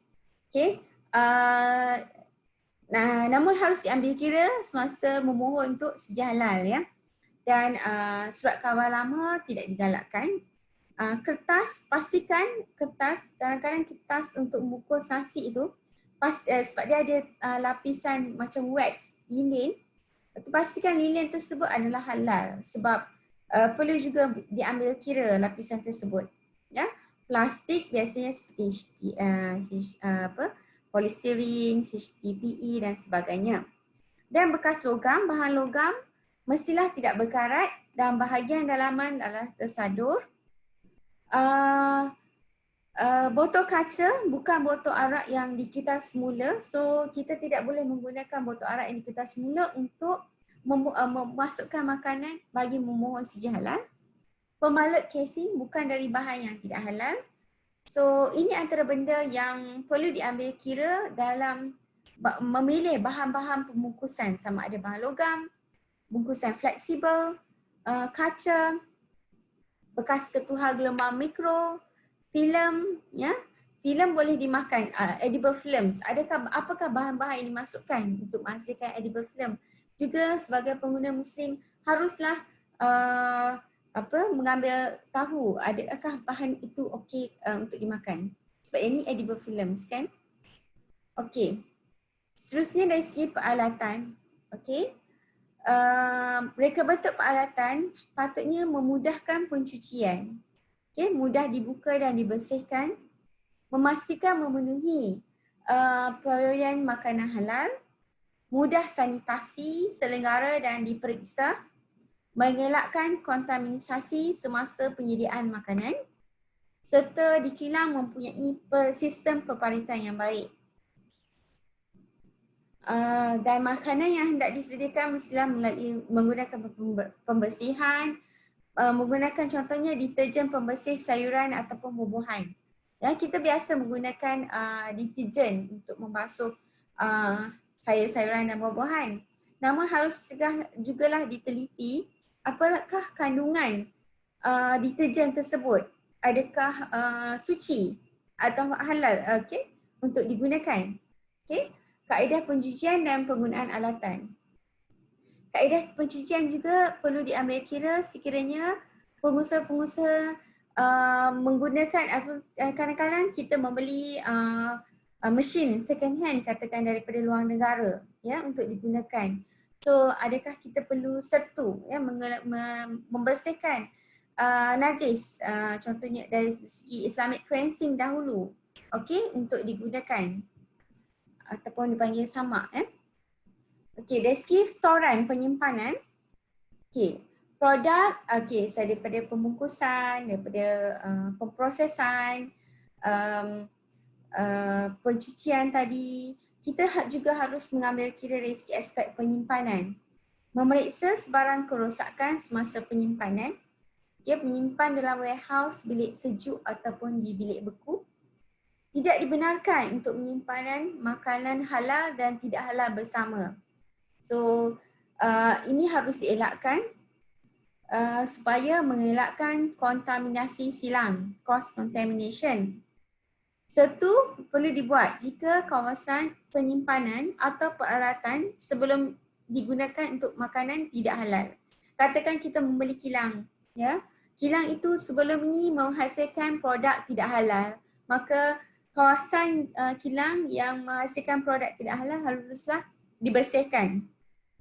Namun harus diambil kira semasa memohon untuk CJ halal, ya. Dan surat kawal lama tidak digalakkan. Kertas, pastikan kertas, kadang-kadang kertas untuk membungkus nasi itu, sebab dia ada lapisan macam wax, lilin, pastikan lilin tersebut adalah halal sebab perlu juga diambil kira lapisan tersebut. Ya, plastik biasanya seperti polistirin, HDPE dan sebagainya. Dan bekas logam, bahan logam mestilah tidak berkarat dan bahagian dalaman adalah tersadur. Botol kaca bukan botol arak yang dikitas semula. So kita tidak boleh menggunakan botol arak yang dikitas semula untuk memasukkan makanan bagi memohon sijil halal. Pembalut casing bukan dari bahan yang tidak halal. So ini antara benda yang perlu diambil kira dalam memilih bahan-bahan pembungkusan, sama ada bahan logam, bungkusan fleksibel, kaca, bekas ketuhar gelombang mikro, filem, ya. Filem boleh dimakan, edible films. Apakah bahan-bahan yang dimasukkan untuk menghasilkan edible film? Juga sebagai pengguna muslim haruslah mengambil tahu adakah bahan itu okey untuk dimakan. Sebab ini edible films kan. Okey. Seterusnya dari segi peralatan, okey. Reka bentuk peralatan patutnya memudahkan pencucian. Okay, mudah dibuka dan dibersihkan, memastikan memenuhi perayaan makanan halal, mudah sanitasi, selenggara dan diperiksa, mengelakkan kontaminasi semasa penyediaan makanan, serta dikilang mempunyai sistem peparitan yang baik. Dan makanan yang hendak disediakan mestilah melalui menggunakan pembersihan, menggunakan contohnya deterjen pembersih sayuran ataupun buah-buahan. Ya, kita biasa menggunakan deterjen untuk membasuh sayur-sayuran dan buah-buahan. Namun harus jugalah diteliti apakah kandungan deterjen tersebut. Adakah suci atau halal untuk digunakan. Kaedah pencucian dan penggunaan alatan. Kaedah pencucian juga perlu diambil kira sekiranya pengusaha-pengusaha menggunakan atau kadang-kadang kita membeli mesin second hand katakan daripada luar negara ya untuk digunakan. So adakah kita perlu sertu ya membersihkan najis contohnya dari segi Islamic cleansing dahulu untuk digunakan ataupun dipanggil samak ya. Okey, dari segi storan penyimpanan, produk, daripada pembungkusan, daripada pemprosesan, pencucian tadi, kita juga harus mengambil kira dari segi aspek penyimpanan. Memeriksa sebarang kerosakan semasa penyimpanan, menyimpan dalam warehouse, bilik sejuk ataupun di bilik beku. Tidak dibenarkan untuk penyimpanan makanan halal dan tidak halal bersama. So ini harus dielakkan supaya mengelakkan kontaminasi silang, cross contamination. Satu perlu dibuat jika kawasan penyimpanan atau peralatan sebelum digunakan untuk makanan tidak halal. Katakan kita membeli kilang, ya. Kilang itu sebelum ini menghasilkan produk tidak halal, maka kawasan kilang yang menghasilkan produk tidak halal haruslah dibersihkan.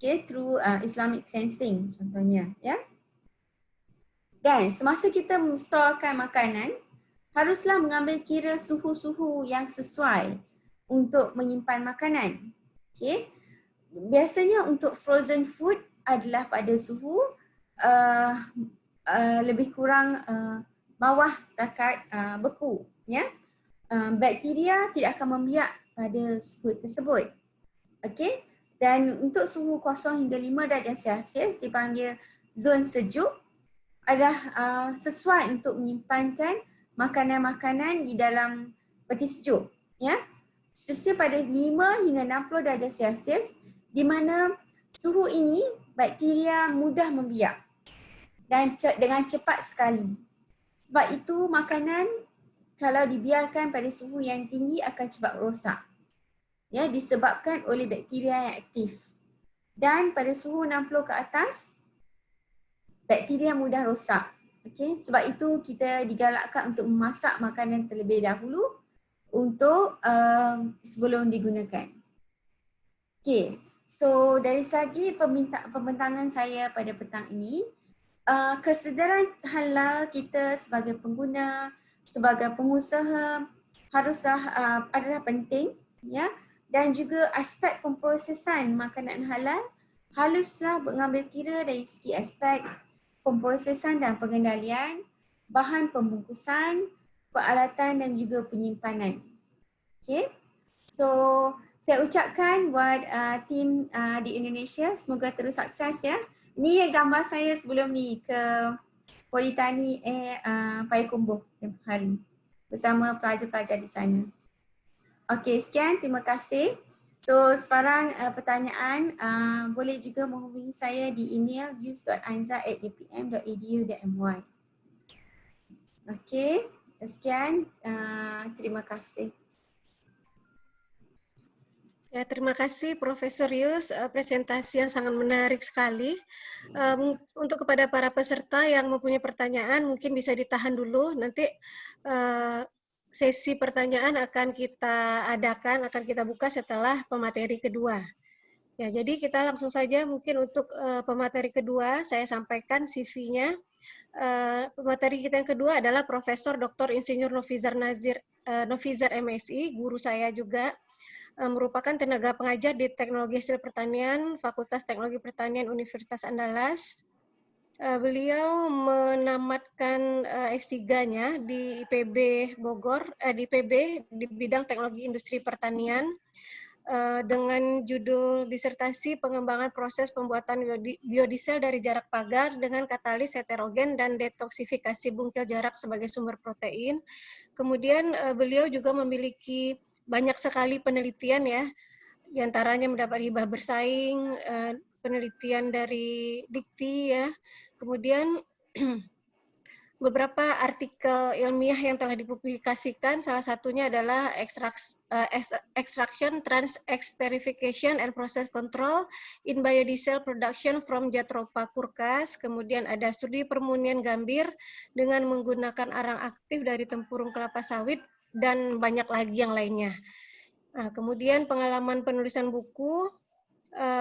Through Islamic cleansing contohnya, ya. Dan semasa kita storekan makanan, haruslah mengambil kira suhu-suhu yang sesuai untuk menyimpan makanan. Biasanya untuk frozen food adalah pada suhu lebih kurang bawah takat beku, ya. Bakteria tidak akan membiak pada suhu tersebut. Dan untuk suhu kosong hingga 5 darjah Celsius dipanggil zon sejuk adalah sesuai untuk menyimpankan makanan-makanan di dalam peti sejuk. Ya. Sesuai pada 5 hingga 60 darjah Celsius di mana suhu ini bakteria mudah membiak dan dengan cepat sekali. Sebab itu makanan kalau dibiarkan pada suhu yang tinggi akan cepat rosak. Ya, disebabkan oleh bakteria yang aktif. Dan pada suhu 60 ke atas, bakteria mudah rosak. Sebab itu kita digalakkan untuk memasak makanan terlebih dahulu untuk sebelum digunakan. So dari segi pembentangan saya pada petang ini, kesedaran halal kita sebagai pengguna, sebagai pengusaha haruslah adalah penting, ya. Dan juga aspek pemprosesan makanan halal haruslah mengambil kira dari segi aspek pemprosesan dan pengendalian, bahan pembungkusan, peralatan dan juga penyimpanan. Okay, so saya ucapkan buat tim di Indonesia, semoga terus sukses ya. Ini gambar saya sebelum ni ke Politani Payakumbuh tempoh hari bersama pelajar-pelajar di sana. Okey, sekian, terima kasih. So sekarang pertanyaan boleh juga menghubungi saya di email yus.ainza@upm.edu.my. Okey, sekian, terima kasih. Ya, terima kasih Profesor Yus, presentasi yang sangat menarik sekali. Untuk kepada para peserta yang mempunyai pertanyaan, mungkin bisa ditahan dulu, nanti sesi pertanyaan akan kita adakan, akan kita buka setelah pemateri kedua. Ya, jadi kita langsung saja mungkin untuk pemateri kedua, saya sampaikan CV-nya. Pemateri kita yang kedua adalah Profesor Dr. Insinyur Nofizar MSI, guru saya juga, merupakan tenaga pengajar di Teknologi Hasil Pertanian, Fakultas Teknologi Pertanian Universitas Andalas. Beliau menamatkan S3-nya di IPB Bogor, di IPB di bidang Teknologi Industri Pertanian dengan judul disertasi pengembangan proses pembuatan biodiesel dari jarak pagar dengan katalis heterogen dan detoksifikasi bungkil jarak sebagai sumber protein. Kemudian beliau juga memiliki banyak sekali penelitian ya, diantaranya mendapat hibah bersaing, penelitian dari Dikti ya, kemudian beberapa artikel ilmiah yang telah dipublikasikan, salah satunya adalah Extraction, Trans-Esterification and Process Control in Biodiesel Production from Jatropha curcas, kemudian ada studi permunian gambir dengan menggunakan arang aktif dari tempurung kelapa sawit, dan banyak lagi yang lainnya. Nah, kemudian pengalaman penulisan buku,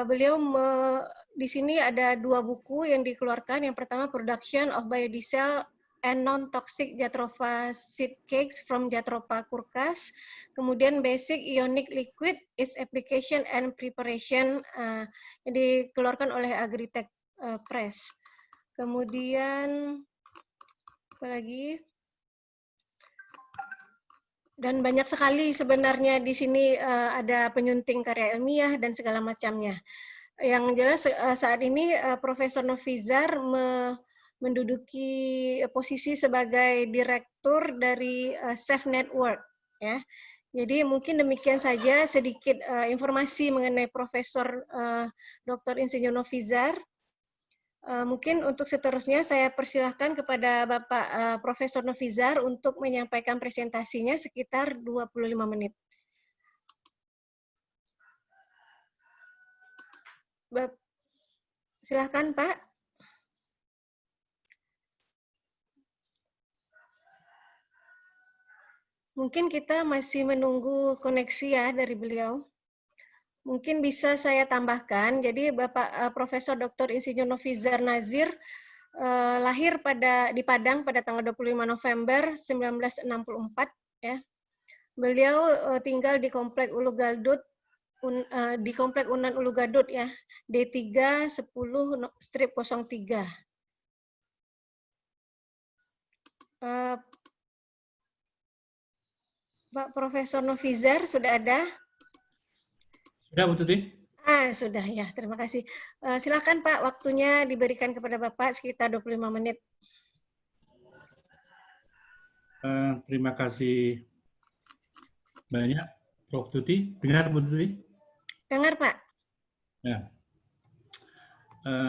beliau di sini ada 2 buku yang dikeluarkan. Yang pertama Production of Biodiesel and Non-Toxic Jatropha Seed Cakes from Jatropha curcas. Kemudian Basic Ionic Liquid, Its Application and Preparation, yang dikeluarkan oleh Agritech Press. Kemudian apa lagi? Dan banyak sekali sebenarnya di sini ada penyunting karya ilmiah dan segala macamnya. Yang jelas saat ini Profesor Nofizar menduduki posisi sebagai direktur dari Safe Network ya. Jadi mungkin demikian saja sedikit informasi mengenai Profesor Dr. Insinyur Nofizar. Mungkin untuk seterusnya saya persilahkan kepada Bapak Profesor Nofizar untuk menyampaikan presentasinya sekitar 25 menit. Silahkan Pak. Mungkin kita masih menunggu koneksi ya dari beliau. Mungkin bisa saya tambahkan, jadi Bapak Profesor Dr. Insinyur Nofizar Nazir lahir di Padang pada tanggal 25 November 1964 ya. Beliau tinggal di Komplek Ulu Gadut, di Komplek Unan Ulu Gadut ya, D3 10/03. Pak Profesor Nofizar sudah ada? Sudah, Bu Tuti? Sudah ya, terima kasih. Silakan Pak, waktunya diberikan kepada Bapak sekitar 25 menit. Terima kasih banyak, Prof. Tuti. Dengar, Bu Tuti? Dengar, Pak. Ya.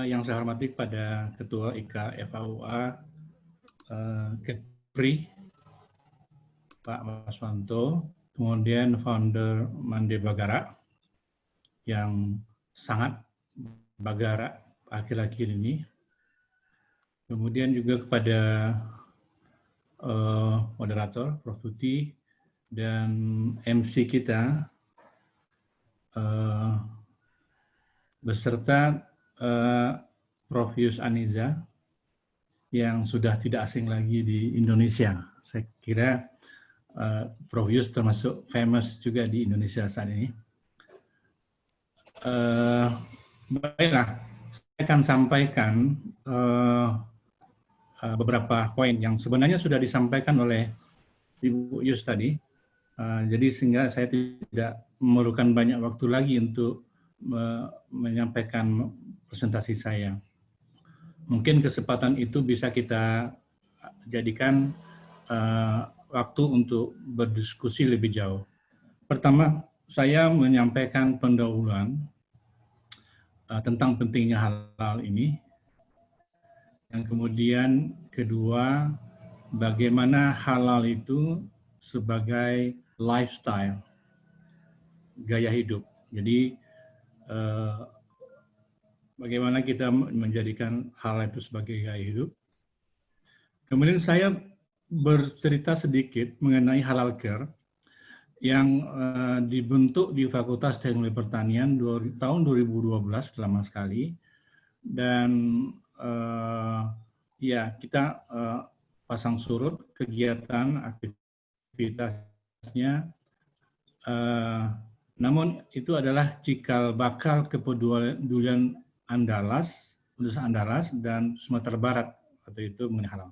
Yang saya hormati pada Ketua IK FAUA, Kepri, Pak Maswanto, kemudian Founder Mande Bagara, yang sangat bagara akhir-akhir ini. Kemudian juga kepada moderator, Prof. Tuti, dan MC kita, beserta Prof. Yus Aniza, yang sudah tidak asing lagi di Indonesia. Saya kira Prof. Yus termasuk famous juga di Indonesia saat ini. Baiklah, saya akan sampaikan beberapa poin yang sebenarnya sudah disampaikan oleh Ibu Yus tadi. Jadi sehingga saya tidak memerlukan banyak waktu lagi untuk menyampaikan presentasi saya. Mungkin kesempatan itu bisa kita jadikan waktu untuk berdiskusi lebih jauh. Pertama, saya menyampaikan pendahuluan tentang pentingnya halal ini. Yang kemudian kedua, bagaimana halal itu sebagai lifestyle, gaya hidup. Jadi bagaimana kita menjadikan halal itu sebagai gaya hidup. Kemudian saya bercerita sedikit mengenai Halal Care yang dibentuk di Fakultas Teknologi Pertanian tahun 2012, lama sekali. Dan ya kita pasang surut kegiatan aktivitasnya. Namun itu adalah cikal bakal kepedulian Andalas dan Sumatera Barat waktu itu mengenai halal.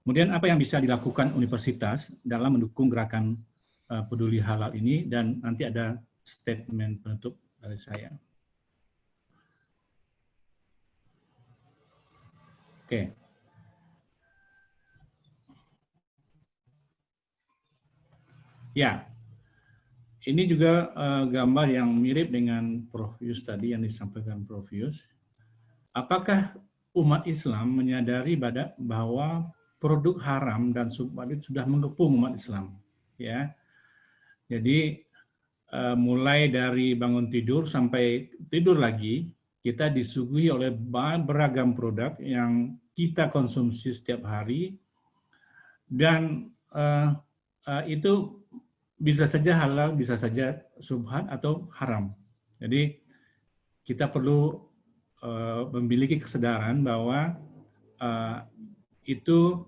Kemudian apa yang bisa dilakukan universitas dalam mendukung gerakan peduli halal ini, dan nanti ada statement penutup dari saya. Oke. Ya, ini juga gambar yang mirip dengan Prof. Yus tadi yang disampaikan Prof. Yus. Apakah umat Islam menyadari bahwa produk haram dan subhat itu sudah mengepung umat Islam, ya? Jadi mulai dari bangun tidur sampai tidur lagi, kita disuguhi oleh beragam produk yang kita konsumsi setiap hari, dan itu bisa saja halal, bisa saja subhat atau haram. Jadi kita perlu memiliki kesadaran bahwa itu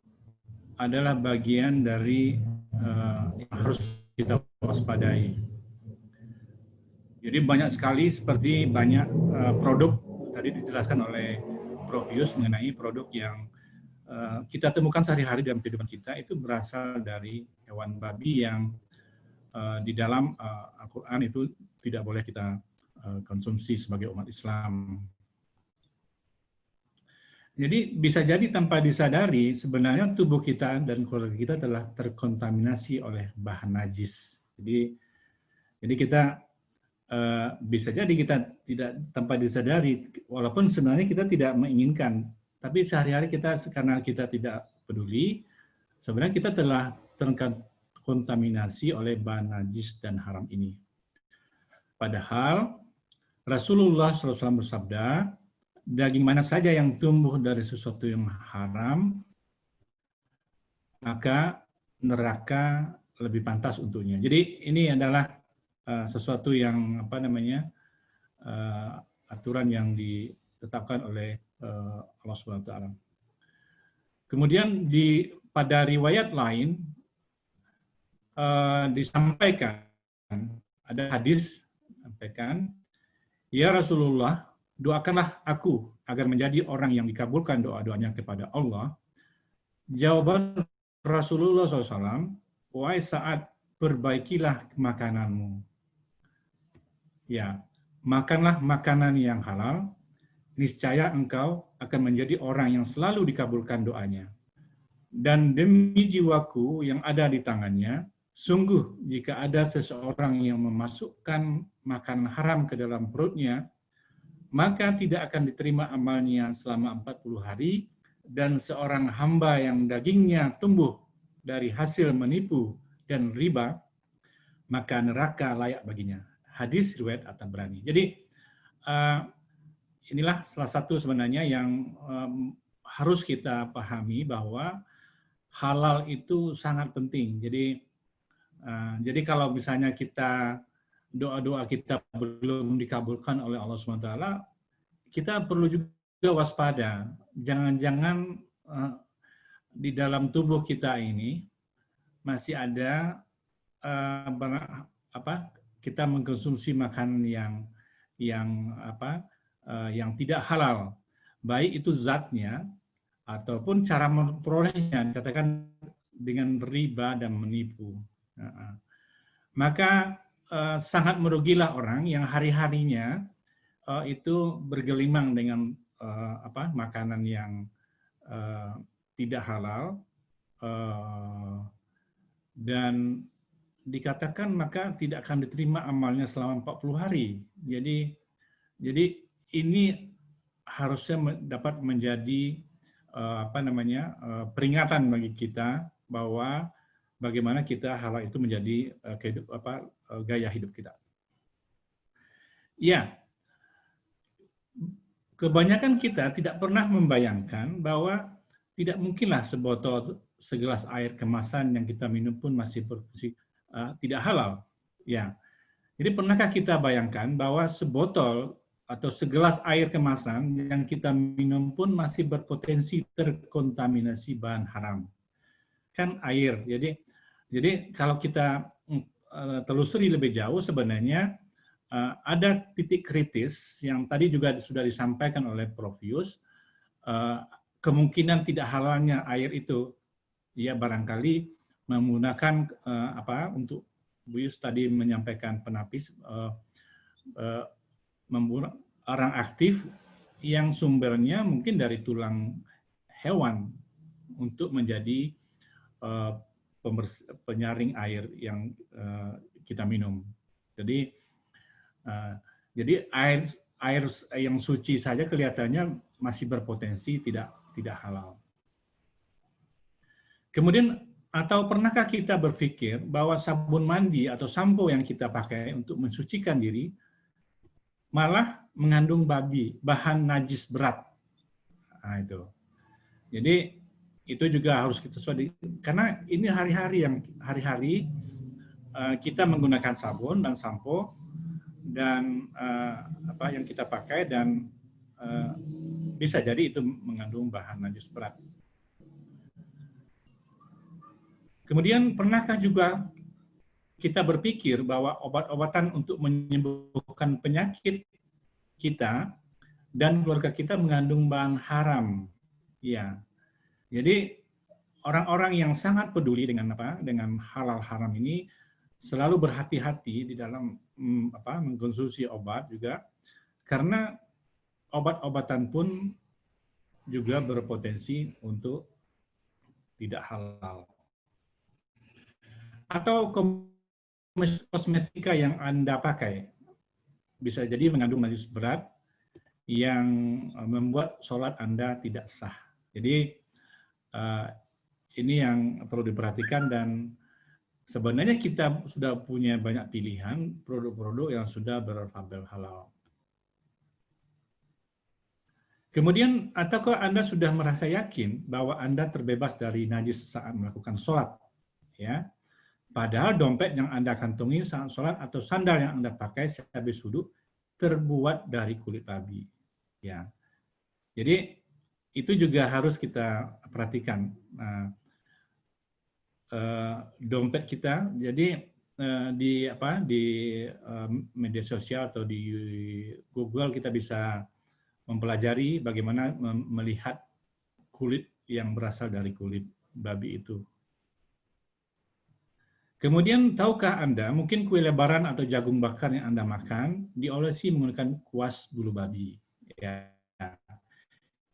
adalah bagian dari yang harus kita waspadai. Jadi banyak sekali, seperti banyak produk tadi dijelaskan oleh Prof. Yus mengenai produk yang kita temukan sehari-hari dalam kehidupan kita, itu berasal dari hewan babi yang di dalam Al-Quran itu tidak boleh kita konsumsi sebagai umat Islam. Jadi bisa jadi tanpa disadari sebenarnya tubuh kita dan keluarga kita telah terkontaminasi oleh bahan najis. Jadi kita bisa jadi kita tidak tanpa disadari, walaupun sebenarnya kita tidak menginginkan, tapi sehari-hari kita karena kita tidak peduli, sebenarnya kita telah terkontaminasi oleh bahan najis dan haram ini. Padahal Rasulullah SAW bersabda, daging mana saja yang tumbuh dari sesuatu yang haram, maka neraka lebih pantas untuknya. Jadi ini adalah sesuatu yang aturan yang ditetapkan oleh Allah SWT. Kemudian pada riwayat lain disampaikan, ada hadis sampaikan, ya Rasulullah, doakanlah aku agar menjadi orang yang dikabulkan doa-doanya kepada Allah. Jawaban Rasulullah SAW, wahai Sa'ad, perbaikilah makananmu. Ya, makanlah makanan yang halal, niscaya engkau akan menjadi orang yang selalu dikabulkan doanya. Dan demi jiwaku yang ada di tangannya, sungguh jika ada seseorang yang memasukkan makanan haram ke dalam perutnya, maka tidak akan diterima amalnya selama 40 hari, dan seorang hamba yang dagingnya tumbuh dari hasil menipu dan riba, maka neraka layak baginya. Hadis riwayat At-Tabrani. Jadi inilah salah satu sebenarnya yang harus kita pahami, bahwa halal itu sangat penting. Jadi kalau misalnya doa-doa kita belum dikabulkan oleh Allah SWT, kita perlu juga waspada. Jangan-jangan di dalam tubuh kita ini masih ada kita mengkonsumsi makanan yang tidak halal, baik itu zatnya ataupun cara memperolehnya. Katakan dengan riba dan menipu. Maka sangat merugilah orang yang hari-harinya itu bergelimang dengan makanan yang tidak halal, dan dikatakan maka tidak akan diterima amalnya selama 40 hari. Jadi ini harusnya dapat menjadi peringatan bagi kita bahwa bagaimana kita halal itu menjadi gaya hidup kita. Ya, kebanyakan kita tidak pernah membayangkan bahwa tidak mungkinlah segelas air kemasan yang kita minum pun masih berfungsi tidak halal. Ya, jadi pernahkah kita bayangkan bahwa sebotol atau segelas air kemasan yang kita minum pun masih berpotensi terkontaminasi bahan haram? Kan air. Jadi kalau kita telusuri lebih jauh sebenarnya ada titik kritis yang tadi juga sudah disampaikan oleh Prof. Yus, kemungkinan tidak halalnya air itu ya barangkali menggunakan untuk Bu Yus tadi menyampaikan penapis membunuh orang aktif yang sumbernya mungkin dari tulang hewan untuk menjadi penyaring air yang kita minum. Jadi air yang suci saja kelihatannya masih berpotensi tidak halal. Kemudian, atau pernahkah kita berpikir bahwa sabun mandi atau sampo yang kita pakai untuk mensucikan diri malah mengandung bahan najis berat? Nah, itu. Jadi itu juga harus kita sadari karena ini hari-hari kita menggunakan sabun dan sampo dan yang kita pakai dan bisa jadi itu mengandung bahan najis berat. Kemudian pernahkah juga kita berpikir bahwa obat-obatan untuk menyembuhkan penyakit kita dan keluarga kita mengandung bahan haram? Ya. Jadi orang-orang yang sangat peduli dengan halal haram ini selalu berhati-hati di dalam mengkonsumsi obat juga karena obat-obatan pun juga berpotensi untuk tidak halal. Atau kosmetika yang Anda pakai bisa jadi mengandung najis berat yang membuat sholat Anda tidak sah. Jadi ini yang perlu diperhatikan dan sebenarnya kita sudah punya banyak pilihan produk-produk yang sudah berlabel halal. Kemudian, ataukah Anda sudah merasa yakin bahwa Anda terbebas dari najis saat melakukan sholat? Ya. Padahal dompet yang Anda kantongi saat sholat atau sandal yang Anda pakai sehabis wudhu terbuat dari kulit babi. Ya. Jadi itu juga harus kita perhatikan. Nah, dompet kita, jadi di media sosial atau di Google kita bisa mempelajari bagaimana melihat kulit yang berasal dari kulit babi itu. Kemudian, tahukah Anda, mungkin kue lebaran atau jagung bakar yang Anda makan diolesi menggunakan kuas bulu babi. Ya.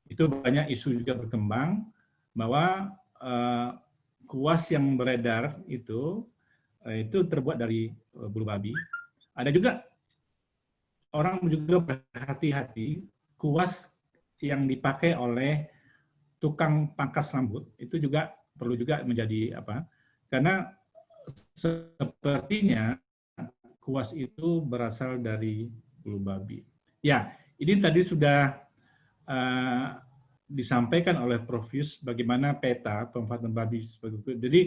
Itu banyak isu juga berkembang bahwa kuas yang beredar itu terbuat dari bulu babi. Ada juga orang juga berhati-hati kuas yang dipakai oleh tukang pangkas rambut itu juga perlu juga menjadi karena sepertinya kuas itu berasal dari bulu babi. Ya, ini tadi sudah disampaikan oleh Prof. Yus bagaimana peta pemanfaatan babi sebagai kulit. Jadi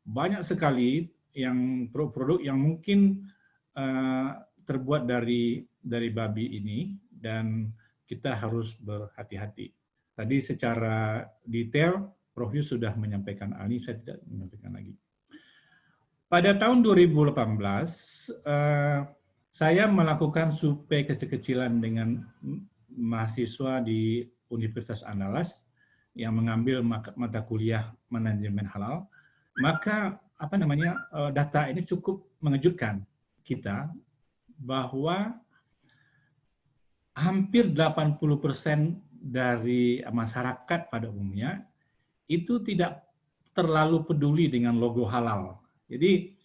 banyak sekali yang produk-produk yang mungkin terbuat dari babi ini dan kita harus berhati-hati. Tadi secara detail Prof. Yus sudah menyampaikan hal ini, saya tidak menyampaikan lagi. Pada tahun 2018, saya melakukan survei kecil-kecilan dengan mahasiswa di Universitas Andalas yang mengambil mata kuliah manajemen halal. maka data ini cukup mengejutkan kita bahwa hampir 80% dari masyarakat pada umumnya itu tidak terlalu peduli dengan logo halal. Jadi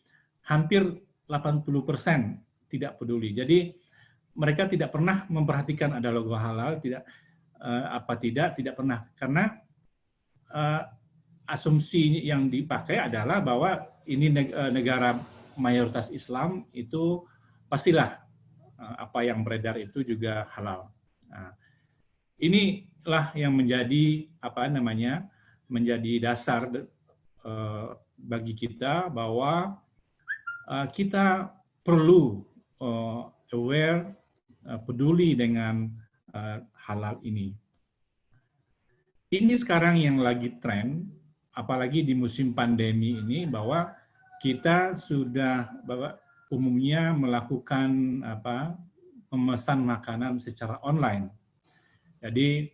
hampir 80% tidak peduli. Jadi mereka tidak pernah memperhatikan ada logo halal, tidak pernah, karena asumsi yang dipakai adalah bahwa ini negara mayoritas Islam, itu pastilah apa yang beredar itu juga halal. Nah, inilah yang menjadi menjadi dasar bagi kita bahwa kita perlu aware, peduli dengan halal ini. Ini sekarang yang lagi tren, apalagi di musim pandemi ini, bahwa kita sudah umumnya melakukan pemesan makanan secara online. Jadi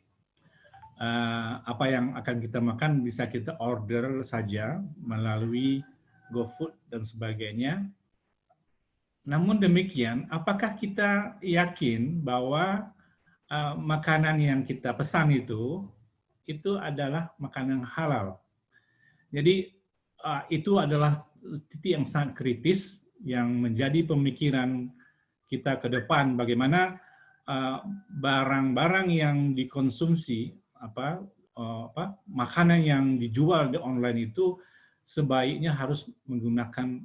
apa yang akan kita makan bisa kita order saja melalui GoFood dan sebagainya. Namun demikian, apakah kita yakin bahwa makanan yang kita pesan itu adalah makanan halal? Jadi itu adalah titik yang sangat kritis yang menjadi pemikiran kita ke depan, bagaimana barang-barang yang dikonsumsi, makanan yang dijual di online itu sebaiknya harus menggunakan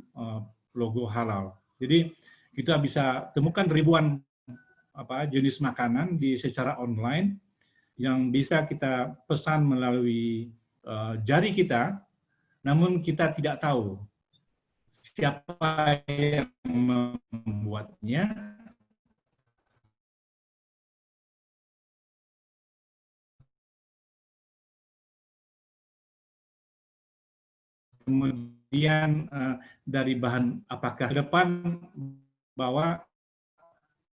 logo halal. Jadi kita bisa temukan ribuan jenis makanan secara online yang bisa kita pesan melalui jari kita, namun kita tidak tahu siapa yang membuatnya, kemudian dari bahan apakah ke depan bahwa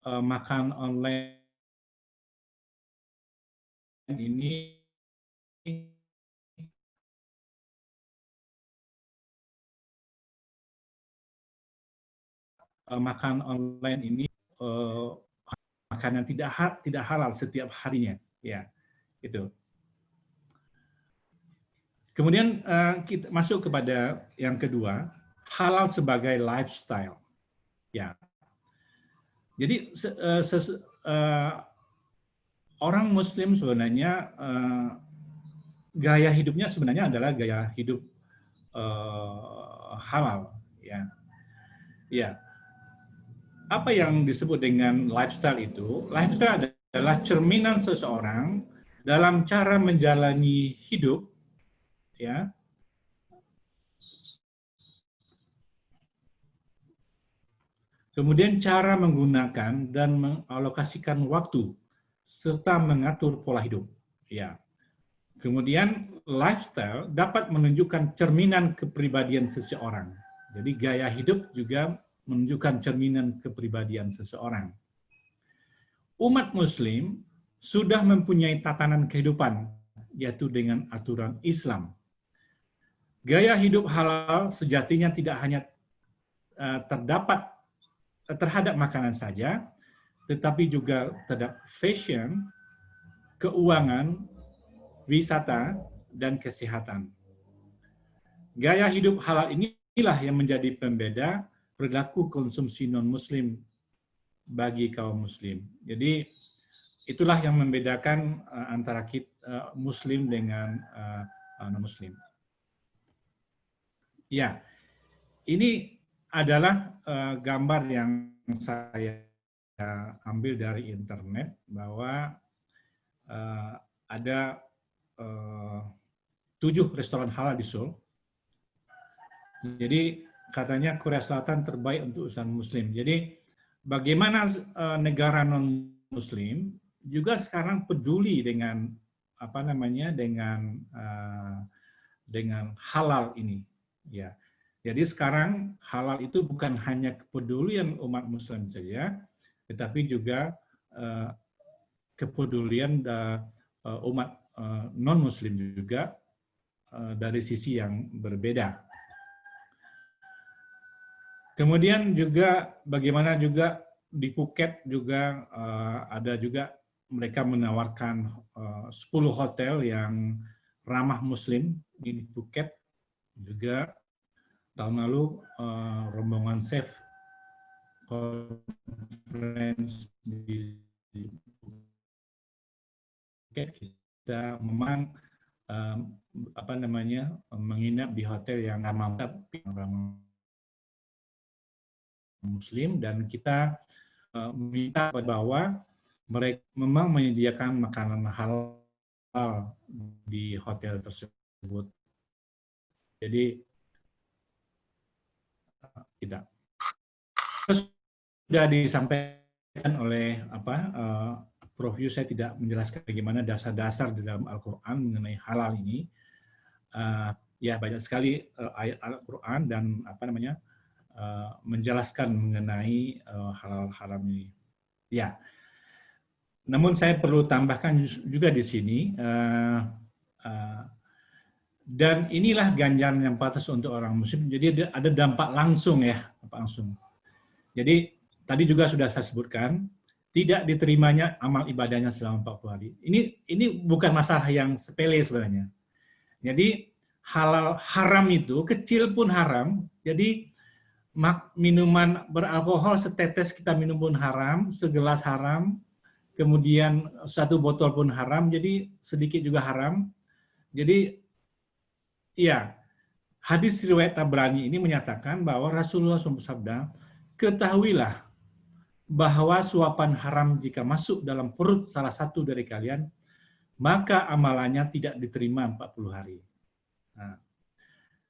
makan online ini makanan tidak halal setiap harinya, ya, itu. Kemudian kita masuk kepada yang kedua, halal sebagai lifestyle, ya. Jadi orang Muslim sebenarnya gaya hidupnya sebenarnya adalah gaya hidup halal, ya. Ya. Apa yang disebut dengan lifestyle itu? Lifestyle adalah cerminan seseorang dalam cara menjalani hidup, ya. Kemudian cara menggunakan dan mengalokasikan waktu serta mengatur pola hidup, ya. Kemudian lifestyle dapat menunjukkan cerminan kepribadian seseorang. Jadi gaya hidup juga menunjukkan cerminan kepribadian seseorang. Umat Muslim sudah mempunyai tatanan kehidupan, yaitu dengan aturan Islam. Gaya hidup halal sejatinya tidak hanya terhadap makanan saja, tetapi juga terhadap fashion, keuangan, wisata, dan kesehatan. Gaya hidup halal inilah yang menjadi pembeda perilaku konsumsi non-Muslim bagi kaum Muslim. Jadi itulah yang membedakan antara kita Muslim dengan non-Muslim. Ya, ini adalah gambar yang saya ambil dari internet bahwa ada 7 restoran halal di Seoul. Jadi katanya Korea Selatan terbaik untuk urusan Muslim. Jadi bagaimana negara non Muslim juga sekarang peduli dengan dengan halal ini, ya. Jadi sekarang halal itu bukan hanya kepedulian umat Muslim saja, tetapi juga kepedulian umat non-Muslim juga dari sisi yang berbeda. Kemudian juga bagaimana juga di Phuket juga ada juga mereka menawarkan 10 hotel yang ramah Muslim di Phuket. Juga tahun lalu rombongan Safe Conference di Phuket, kita memang menginap di hotel yang ramah orang Muslim, dan kita meminta bahwa mereka memang menyediakan makanan halal di hotel tersebut. Jadi tidak. Sudah disampaikan oleh Prof. Yu, saya tidak menjelaskan bagaimana dasar-dasar di dalam Al-Quran mengenai halal ini. Ya, banyak sekali ayat Al-Quran dan menjelaskan mengenai halal haram ini. Ya. Namun saya perlu tambahkan juga di sini, dan inilah ganjaran yang pantas untuk orang Muslim. Jadi ada dampak langsung ya, langsung. Jadi tadi juga sudah saya sebutkan, tidak diterimanya amal ibadahnya selama 40 hari. Ini bukan masalah yang sepele sebenarnya. Jadi halal haram itu kecil pun haram. Jadi minuman beralkohol setetes kita minum pun haram, segelas haram, kemudian 1 botol pun haram, jadi sedikit juga haram. Jadi ya, hadis riwayat Tabrani ini menyatakan bahwa Rasulullah SAW bersabda, ketahuilah bahwa suapan haram jika masuk dalam perut salah satu dari kalian, maka amalannya tidak diterima 40 hari. Nah,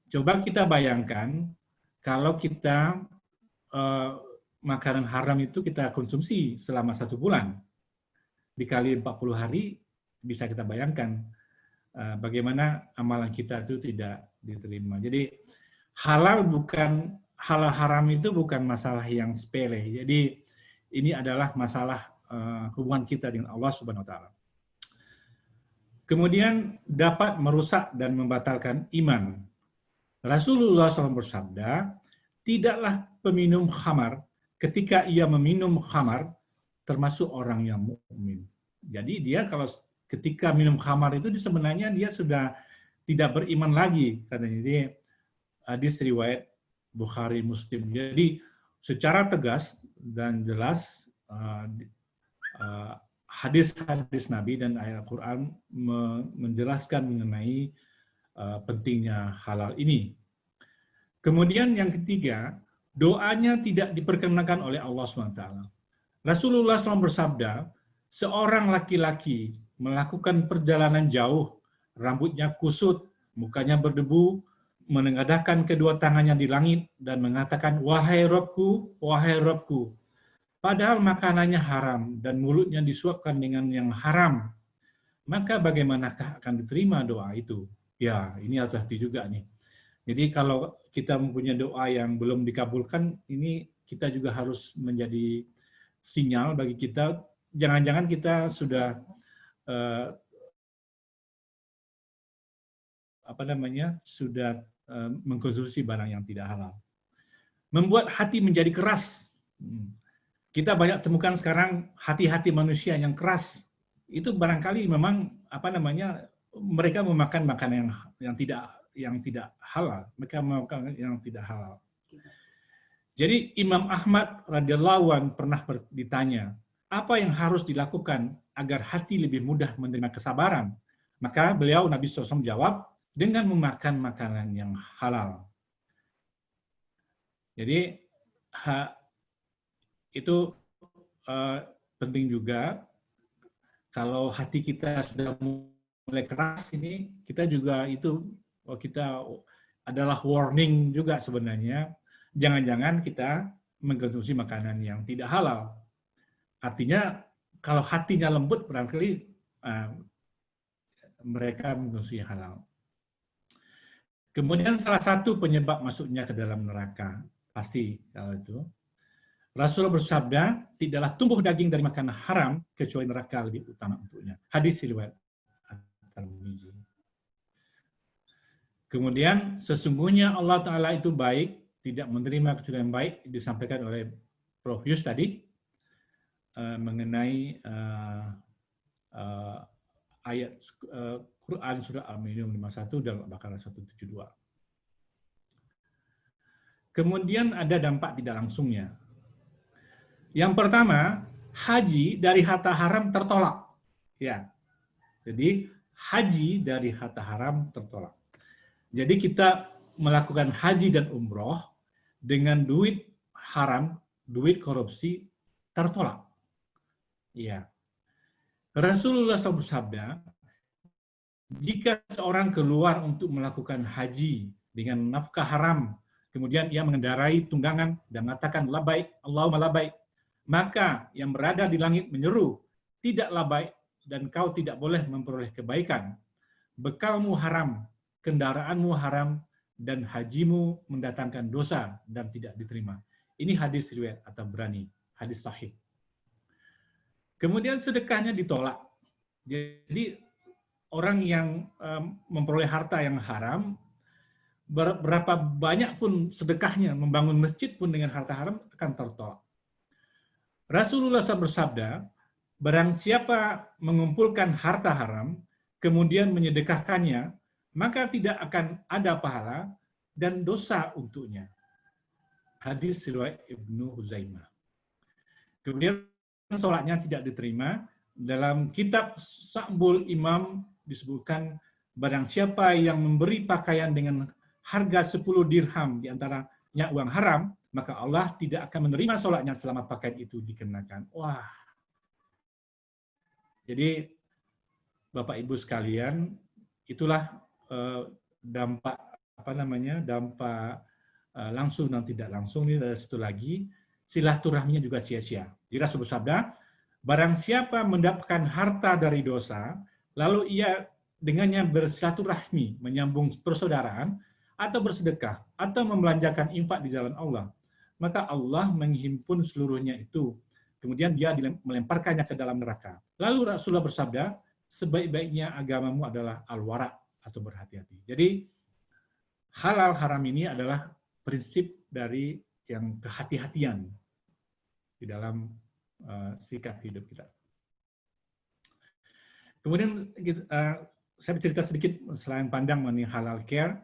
coba kita bayangkan, kalau kita makanan haram itu kita konsumsi selama 1 bulan, dikali 40 hari, bisa kita bayangkan bagaimana amalan kita itu tidak diterima. Jadi halal haram itu bukan masalah yang sepele. Jadi ini adalah masalah hubungan kita dengan Allah Subhanahu wa taala. Kemudian dapat merusak dan membatalkan iman. Rasulullah SAW bersabda, tidaklah peminum khamar ketika ia meminum khamar termasuk orang yang mukmin. Jadi dia kalau ketika minum khamar itu sebenarnya dia sudah tidak beriman lagi, katanya. Jadi hadis riwayat Bukhari Muslim. Jadi secara tegas dan jelas hadis-hadis Nabi dan ayat Al-Quran menjelaskan mengenai pentingnya halal ini. Kemudian yang ketiga, doanya tidak diperkenakan oleh Allah SWT. Rasulullah SAW bersabda, seorang laki-laki melakukan perjalanan jauh, rambutnya kusut, mukanya berdebu, menengadahkan kedua tangannya di langit dan mengatakan, wahai Rabbku, wahai Rabbku. Padahal makanannya haram dan mulutnya disuapkan dengan yang haram. Maka bagaimanakah akan diterima doa itu? Ya, ini hati-hati juga nih. Jadi kalau kita mempunyai doa yang belum dikabulkan, ini kita juga harus menjadi sinyal bagi kita, jangan-jangan kita sudah sudah mengkonsumsi barang yang tidak halal. Membuat hati menjadi keras. Kita banyak temukan sekarang hati-hati manusia yang keras. Itu barangkali memang mereka memakan makanan yang tidak halal. Mereka memakan yang tidak halal. Jadi Imam Ahmad radhiyallahu anhu pernah ditanya, apa yang harus dilakukan agar hati lebih mudah menerima kesabaran? Maka beliau Nabi SAW jawab, dengan memakan makanan yang halal. Jadi itu penting juga. Kalau hati kita sudah mulai keras ini, kita juga kita adalah warning juga sebenarnya. Jangan-jangan kita mengkonsumsi makanan yang tidak halal. Artinya kalau hatinya lembut barangkali mereka mengkonsumsi halal. Kemudian salah satu penyebab masuknya ke dalam neraka, pasti kalau itu. Rasulullah bersabda, tidaklah tumbuh daging dari makanan haram kecuali neraka lebih utama untuknya. Hadis riwayat At-Tirmidzi. Kemudian sesungguhnya Allah Ta'ala itu baik, tidak menerima kecuali yang baik disampaikan oleh Prof. Yus tadi mengenai ayat Quran surah Al-Mu'minun 51 dan Al-Baqarah 172. Kemudian ada dampak tidak langsungnya. Yang pertama, haji dari harta haram tertolak. Ya. Jadi haji dari harta haram tertolak. Jadi kita melakukan haji dan umroh dengan duit haram, duit korupsi tertolak. Ya. Rasulullah SAW bersabda, jika seorang keluar untuk melakukan haji dengan nafkah haram, kemudian ia mengendarai tunggangan dan mengatakan labaik, Allahumma labaik, maka yang berada di langit menyeru, tidak labaik dan kau tidak boleh memperoleh kebaikan. Bekalmu haram, kendaraanmu haram, dan hajimu mendatangkan dosa dan tidak diterima. Ini hadis riwayat At-Tabrani, hadis sahih. Kemudian sedekahnya ditolak. Jadi orang yang memperoleh harta yang haram, berapa banyak pun sedekahnya, membangun masjid pun dengan harta haram akan tertolak. Rasulullah SAW bersabda, barang siapa mengumpulkan harta haram, kemudian menyedekahkannya, maka tidak akan ada pahala dan dosa untuknya. Hadis riwayat Ibnu Huzaimah. Kemudian sholatnya tidak diterima. Dalam kitab Sa'bul Imam disebutkan, barang siapa yang memberi pakaian dengan harga 10 dirham di antaranya uang haram, maka Allah tidak akan menerima sholatnya selama pakaian itu dikenakan. Wah. Jadi Bapak Ibu sekalian, itulah dampak dampak langsung dan tidak langsung. Ini ada satu lagi, silaturahminya juga sia-sia. Jadi Rasul bersabda, barang siapa mendapatkan harta dari dosa, lalu ia dengannya bersilaturahmi, menyambung persaudaraan, atau bersedekah, atau membelanjakan infak di jalan Allah, maka Allah menghimpun seluruhnya itu. Kemudian dia melemparkannya ke dalam neraka. Lalu Rasulullah bersabda, sebaik-baiknya agamamu adalah al-wara' atau berhati-hati. Jadi halal haram ini adalah prinsip dari yang kehati-hatian di dalam sikap hidup kita. Kemudian saya bercerita sedikit selain pandang mengenai halal care.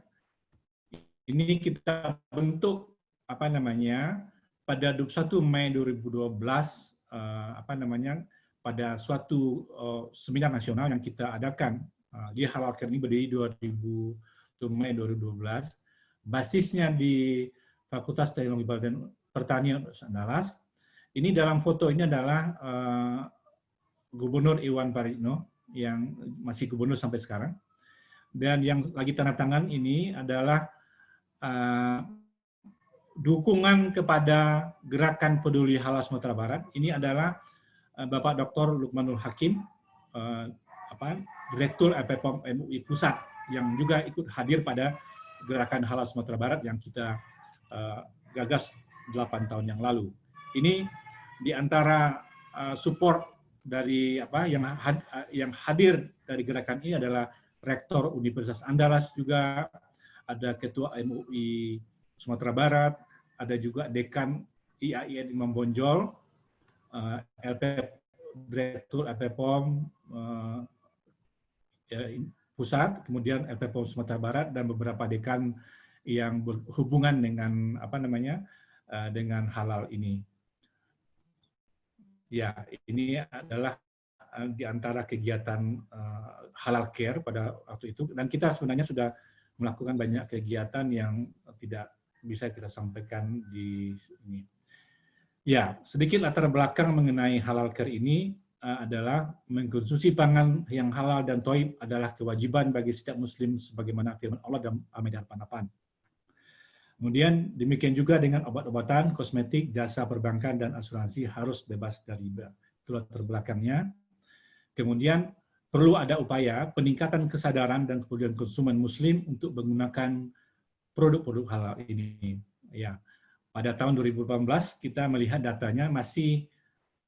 Ini kita bentuk pada 21 Mei 2012 pada suatu seminar nasional yang kita adakan di halal care ini berdiri 21 Mei 2012. Basisnya di Fakultas Teknologi dan Pertanian Andalas. Ini dalam foto ini adalah Gubernur Iwan Praritno yang masih gubernur sampai sekarang. Dan yang lagi tanda tangan ini adalah dukungan kepada gerakan peduli halal Sumatera Barat. Ini adalah Bapak Dr. Lukmanul Hakim, Direktur LPPOM MUI Pusat, yang juga ikut hadir pada gerakan halal Sumatera Barat yang kita gagas 8 tahun yang lalu. Ini di antara support dari yang hadir dari gerakan ini adalah Rektor Universitas Andalas, juga ada Ketua MUI Sumatera Barat, ada juga Dekan IAIN Imam Bonjol, Direktur LPPOM Pusat, kemudian LPPOM Sumatera Barat, dan beberapa dekan yang berhubungan dengan dengan halal ini. Ya, ini adalah di antara kegiatan halal care pada waktu itu, dan kita sebenarnya sudah melakukan banyak kegiatan yang tidak bisa kita sampaikan di sini. Ya, sedikit latar belakang mengenai halal care ini adalah mengkonsumsi pangan yang halal dan thayyib adalah kewajiban bagi setiap muslim sebagaimana firman Allah dalam Al-Maidah 88. Kemudian demikian juga dengan obat-obatan, kosmetik, jasa perbankan, dan asuransi harus bebas dari riba. Itu latar belakangnya. Kemudian perlu ada upaya peningkatan kesadaran dan kemudian konsumen muslim untuk menggunakan produk-produk halal ini. Ya, pada tahun 2018 kita melihat datanya masih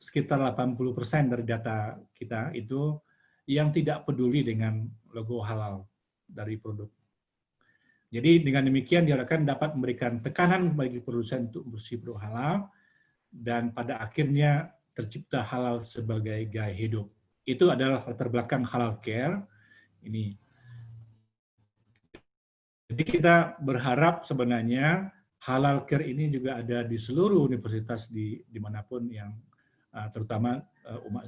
sekitar 80% dari data kita itu yang tidak peduli dengan logo halal dari produk. Jadi dengan demikian diharapkan dapat memberikan tekanan bagi produsen untuk bersih produk halal, dan pada akhirnya tercipta halal sebagai gaya hidup. Itu adalah latar belakang halal care ini. Jadi kita berharap sebenarnya halal care ini juga ada di seluruh universitas dimanapun yang terutama umat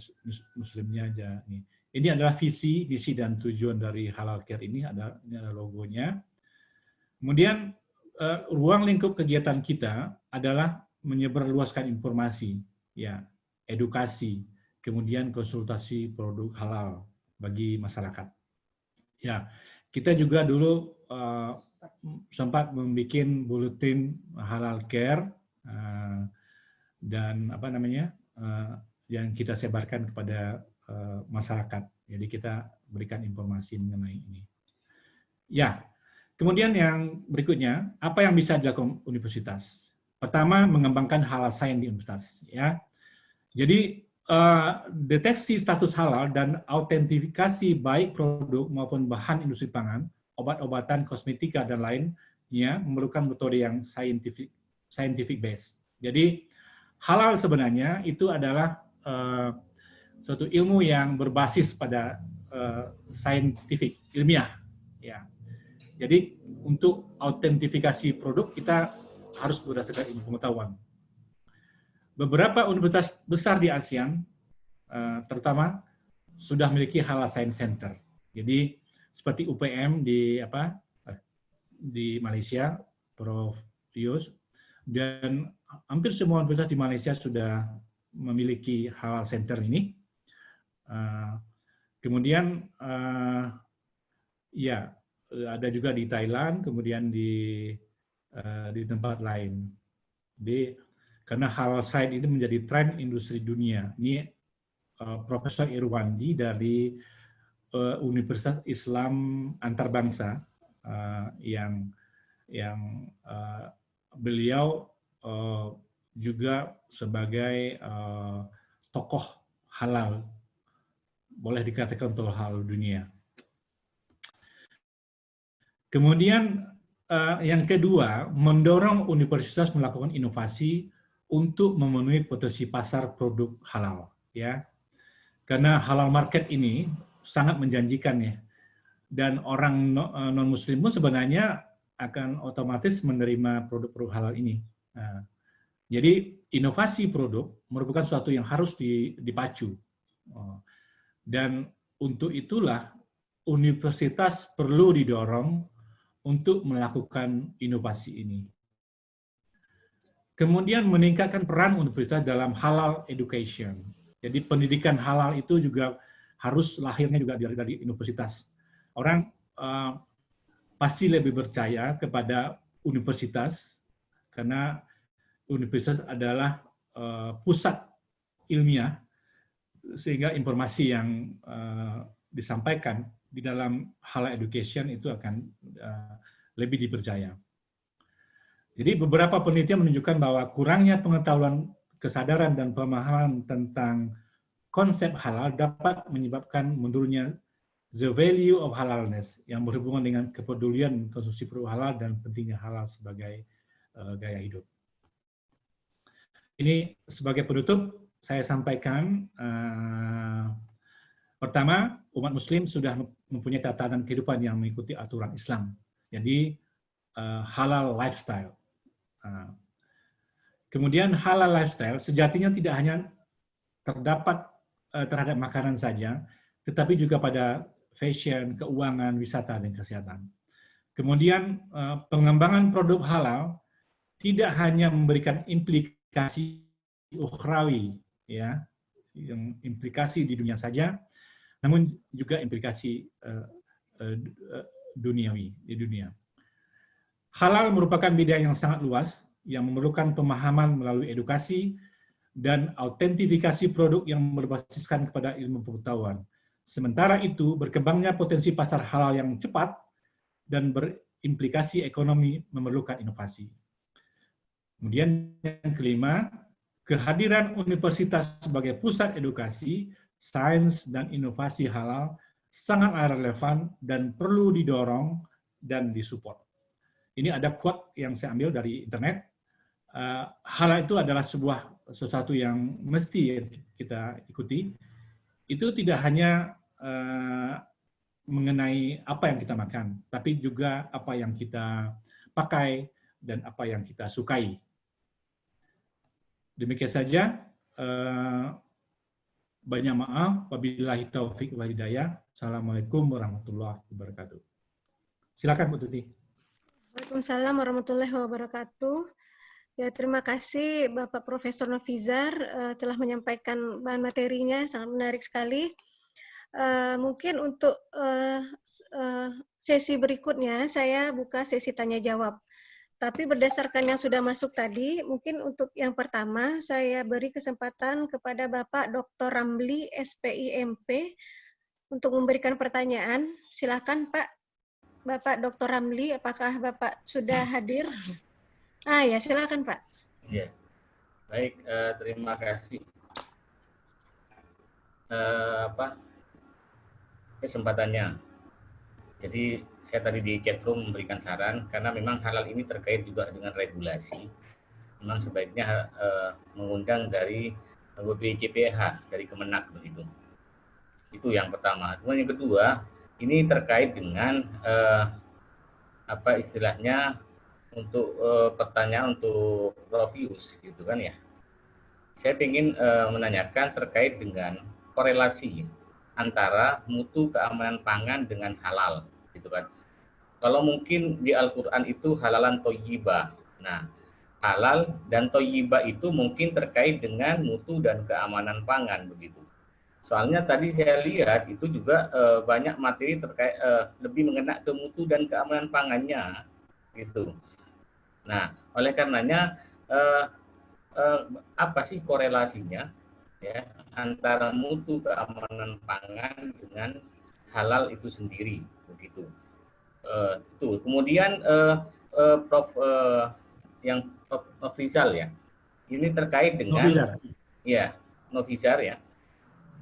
muslimnya aja. Ini adalah visi dan tujuan dari halal care ini ada logonya. Kemudian ruang lingkup kegiatan kita adalah menyebarluaskan informasi, ya, edukasi, kemudian konsultasi produk halal bagi masyarakat. Ya, kita juga dulu sempat membuat buletin halal care dan yang kita sebarkan kepada masyarakat. Jadi kita berikan informasi mengenai ini. Ya, kemudian yang berikutnya, apa yang bisa dilakukan universitas? Pertama, mengembangkan halal science di universitas. Ya, jadi deteksi status halal dan autentifikasi baik produk maupun bahan industri pangan, obat-obatan, kosmetika, dan lainnya memerlukan metode yang scientific based. Jadi halal sebenarnya itu adalah suatu ilmu yang berbasis pada scientific, ilmiah. Ya. Jadi untuk autentifikasi produk kita harus berdasarkan ilmu pengetahuan. Beberapa universitas besar di ASEAN, terutama, sudah memiliki halal science center. Jadi seperti UPM di Malaysia, Prof. Yus, dan hampir semua universitas di Malaysia sudah memiliki halal center ini. Kemudian ya ada juga di Thailand, kemudian di tempat lain. Karena halal science ini menjadi tren industri dunia. Ini Profesor Irwandi dari Universitas Islam Antarbangsa yang beliau juga sebagai tokoh halal, boleh dikatakan tokoh halal dunia. Kemudian yang kedua, mendorong universitas melakukan inovasi untuk memenuhi potensi pasar produk halal, ya. Karena halal market ini sangat menjanjikan, ya. Dan orang non muslim pun sebenarnya akan otomatis menerima produk-produk halal ini. Nah, jadi inovasi produk merupakan sesuatu yang harus dipacu. Dan untuk itulah universitas perlu didorong untuk melakukan inovasi ini. Kemudian meningkatkan peran universitas dalam halal education. Jadi pendidikan halal itu juga harus lahirnya juga dari universitas. Orang pasti lebih percaya kepada universitas karena universitas adalah pusat ilmiah, sehingga informasi yang disampaikan di dalam halal education itu akan lebih dipercaya. Jadi beberapa penelitian menunjukkan bahwa kurangnya pengetahuan, kesadaran, dan pemahaman tentang konsep halal dapat menyebabkan menurunnya the value of halalness yang berhubungan dengan kepedulian konsumsi produk halal dan pentingnya halal sebagai gaya hidup. Ini sebagai penutup saya sampaikan, pertama, umat muslim sudah mempunyai tatanan kehidupan yang mengikuti aturan Islam. Jadi halal lifestyle. Kemudian halal lifestyle sejatinya tidak hanya terdapat terhadap makanan saja, tetapi juga pada fashion, keuangan, wisata, dan kesehatan. Kemudian pengembangan produk halal tidak hanya memberikan implikasi ukhrawi, ya, yang implikasi di dunia saja, namun juga implikasi duniawi di dunia. Halal merupakan bidang yang sangat luas, yang memerlukan pemahaman melalui edukasi dan autentifikasi produk yang berbasiskan kepada ilmu pengetahuan. Sementara itu, berkembangnya potensi pasar halal yang cepat dan berimplikasi ekonomi memerlukan inovasi. Kemudian yang kelima, kehadiran universitas sebagai pusat edukasi, sains, dan inovasi halal sangat relevan dan perlu didorong dan disupport. ini ada quote yang saya ambil dari internet. Halal itu adalah sesuatu yang mesti kita ikuti. Itu tidak hanya mengenai apa yang kita makan, tapi juga apa yang kita pakai dan apa yang kita sukai. Demikian saja. Banyak maaf. Wabillahi taufik wal hidayah. Assalamualaikum warahmatullahi wabarakatuh. Silakan Bu Tuti. Waalaikumsalam warahmatullahi wabarakatuh. Ya, terima kasih Bapak Profesor Nofizar telah menyampaikan bahan materinya, sangat menarik sekali. Mungkin untuk sesi berikutnya saya buka sesi tanya jawab. Tapi berdasarkan yang sudah masuk tadi, mungkin untuk yang pertama saya beri kesempatan kepada Bapak Dr. Ramli, SPIMP, untuk memberikan pertanyaan. Silakan Pak, Bapak Dr. Ramli, apakah Bapak sudah hadir? Ya, silakan Pak. Ya, baik, terima kasih kesempatannya. Jadi saya tadi di chatroom memberikan saran karena memang halal ini terkait juga dengan regulasi. Memang sebaiknya mengundang dari BPJPH dari Kemenak begitu. Itu yang pertama. Kemudian yang kedua, ini terkait dengan apa istilahnya untuk pertanyaan untuk Prof. Yus gitu kan ya. Saya ingin menanyakan terkait dengan korelasi antara mutu keamanan pangan dengan halal gitu kan. Kalau mungkin di Al-Qur'an itu halalan thayyibah. Nah, halal dan thayyibah itu mungkin terkait dengan mutu dan keamanan pangan begitu. Soalnya tadi saya lihat itu juga banyak materi terkait lebih mengena ke mutu dan keamanan pangannya gitu. Nah, oleh karenanya apa sih korelasinya ya antara mutu keamanan pangan dengan halal itu sendiri begitu. Itu. Kemudian Prof yang Prof Rizal ya. Ini terkait dengan Nofizar ya.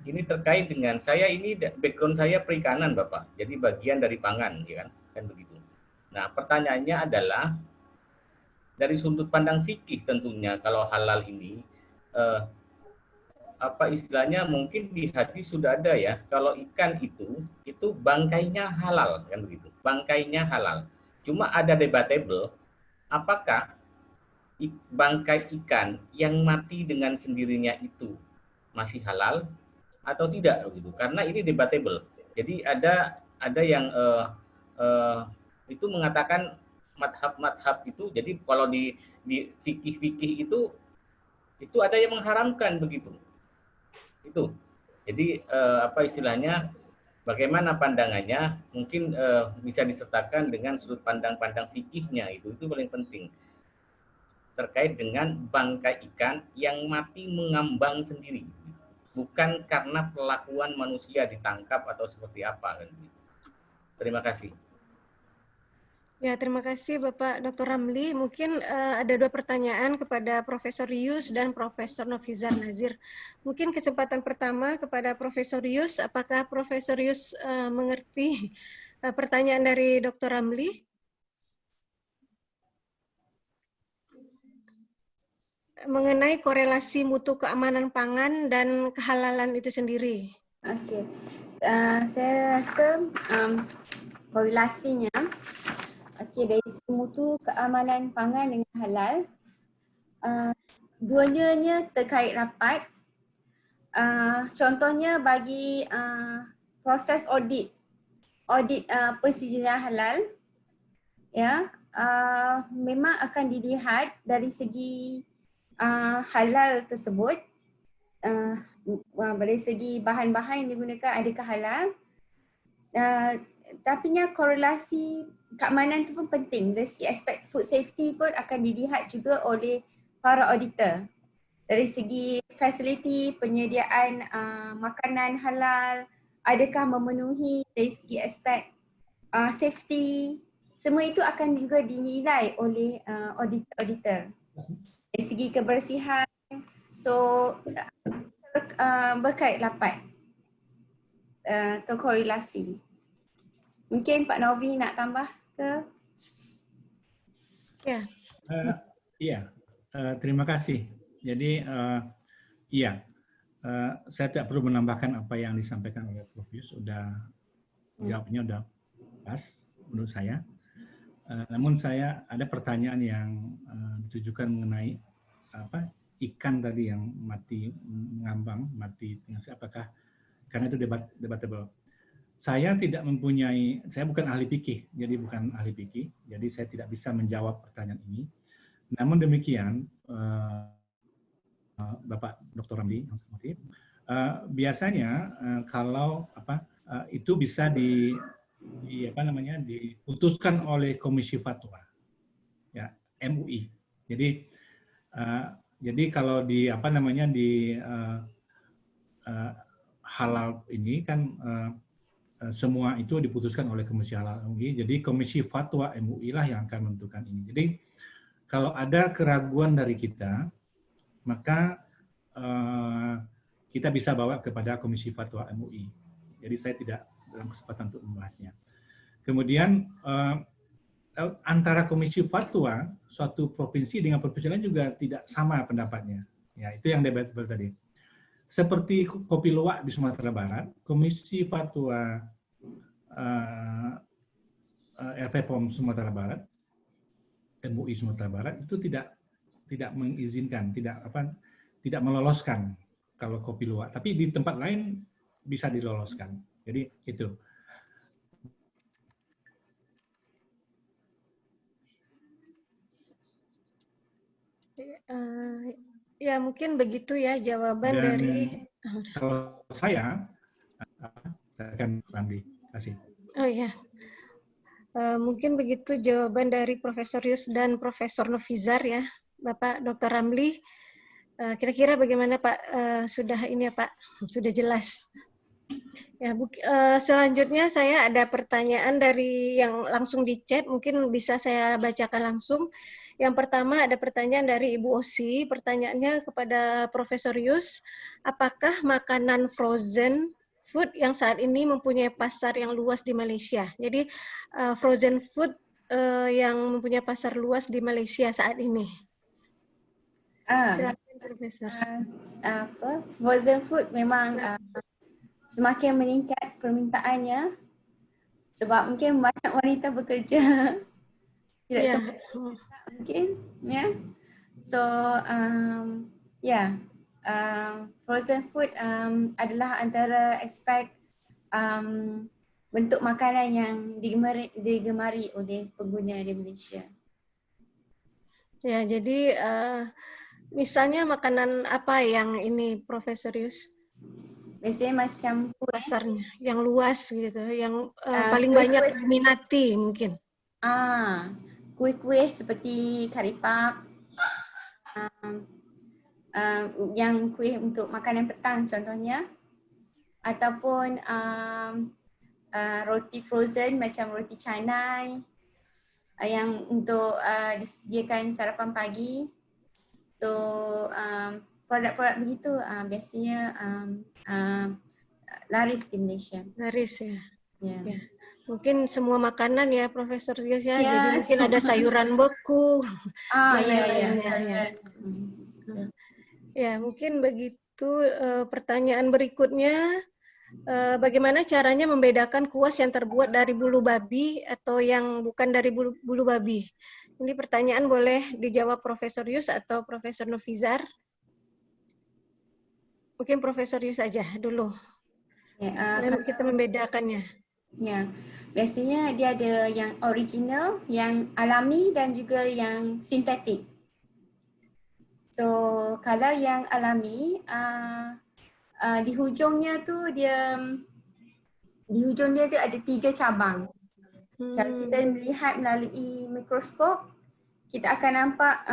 Ini terkait dengan saya ini background saya perikanan Bapak. Jadi bagian dari pangan ya kan begitu. Nah, pertanyaannya adalah dari sudut pandang fikih tentunya kalau halal ini apa istilahnya mungkin di hadis sudah ada ya kalau ikan itu bangkainya halal kan begitu, bangkainya halal. Cuma ada debatable apakah bangkai ikan yang mati dengan sendirinya itu masih halal atau tidak begitu, karena ini debatable. Jadi ada yang itu mengatakan madhab itu, jadi kalau di fikih itu ada yang mengharamkan begitu. Itu. Jadi apa istilahnya? Bagaimana pandangannya? Mungkin bisa disertakan dengan sudut pandang fikihnya itu paling penting. Terkait dengan bangkai ikan yang mati mengambang sendiri, bukan karena perlakuan manusia ditangkap atau seperti apa kan. Terima kasih. Ya, terima kasih Bapak Dr. Ramli. Mungkin ada dua pertanyaan kepada Profesor Yus dan Profesor Nofizar Nazir. Mungkin kesempatan pertama kepada Profesor Yus, apakah Profesor Yus mengerti pertanyaan dari Dr. Ramli? Mengenai korelasi mutu keamanan pangan dan kehalalan itu sendiri. Oke, saya rasa korelasinya dari mutu keamanan pangan dengan halal, dua-duanya terkait rapat. Contohnya bagi proses audit persediaan halal, ya, memang akan dilihat dari segi halal tersebut, dari segi bahan-bahan yang digunakan adakah halal. Tapi korelasi keamanan itu pun penting. Dari segi aspek food safety pun akan dilihat juga oleh para auditor. Dari segi fasiliti penyediaan makanan halal, adakah memenuhi dari segi aspek safety, semua itu akan juga dinilai oleh auditor. Dari segi kebersihan, so berkait rapat atau korelasi. Mungkin Pak Novi nak tambah ke? Ya. Iya, terima kasih. Jadi iya, saya tidak perlu menambahkan apa yang disampaikan oleh Prof. Yus. Jawabnya udah pas menurut saya. Namun saya ada pertanyaan yang ditujukan mengenai ikan tadi yang mati mengambang, mati apakah, karena itu debatable. Saya tidak mempunyai, saya bukan ahli fikih, jadi bukan ahli fikih, jadi saya tidak bisa menjawab pertanyaan ini. Namun demikian, Bapak Dr. Ramli, biasanya kalau itu bisa diputuskan oleh Komisi Fatwa, ya, MUI. Jadi kalau di halal ini kan semua itu diputuskan oleh Komisi Halal MUI. Jadi Komisi Fatwa MUI lah yang akan menentukan ini. Jadi kalau ada keraguan dari kita, maka kita bisa bawa kepada Komisi Fatwa MUI. Jadi saya tidak dalam kesempatan untuk membahasnya. Kemudian antara Komisi Fatwa suatu provinsi dengan provinsi lain juga tidak sama pendapatnya. Ya, itu yang debatable tadi. Seperti kopi luwak di Sumatera Barat, Komisi Fatwa RPPOM Sumatera Barat, MUI Sumatera Barat itu tidak mengizinkan, tidak meloloskan kalau kopi luwak. Tapi di tempat lain bisa diloloskan. Jadi itu. Ya mungkin begitu ya jawaban dari. Kalau saya akan Ramli kasih. Oh ya, mungkin begitu jawaban dari Profesor Yus dan Profesor Nofizar ya, Bapak Dr. Ramli. Kira-kira bagaimana Pak? Sudah ini ya Pak, sudah jelas. Ya, selanjutnya saya ada pertanyaan dari yang langsung di chat, mungkin bisa saya bacakan langsung. Yang pertama ada pertanyaan dari Ibu Osi, pertanyaannya kepada Profesor Yus, apakah makanan frozen food yang saat ini mempunyai pasar yang luas di Malaysia? Jadi frozen food yang mempunyai pasar luas di Malaysia saat ini. Silakan Profesor. Frozen food memang semakin meningkat permintaannya sebab mungkin banyak wanita bekerja tidak sempat mungkin ya. So frozen food adalah antara aspek bentuk makanan yang digemari oleh pengguna di Malaysia. Ya, jadi misalnya makanan apa yang ini Profesor Yus? Biasanya macam pasarnya yang luas gitu, yang paling banyak diminati mungkin. Kuih-kuih seperti karipap, yang kuih untuk makanan petang contohnya, ataupun roti frozen macam roti canai yang untuk disediakan sarapan pagi. So produk-produk begitu biasanya laris di Malaysia. Laris ya. Yeah. Ya. Mungkin semua makanan ya Profesor Yus ya. Yeah, jadi mungkin ada sayuran beku. Ya, mungkin begitu. Pertanyaan berikutnya, bagaimana caranya membedakan kuas yang terbuat dari bulu babi atau yang bukan dari bulu babi? Ini pertanyaan boleh dijawab Profesor Yus atau Profesor Nofizar. Mungkin Profesor Yus saja dulu. Kita membedakannya. Ya, biasanya dia ada yang original, yang alami dan juga yang sintetik. So kalau yang alami, di hujungnya tu ada 3 cabang. Kalau kita melihat melalui mikroskop, kita akan nampak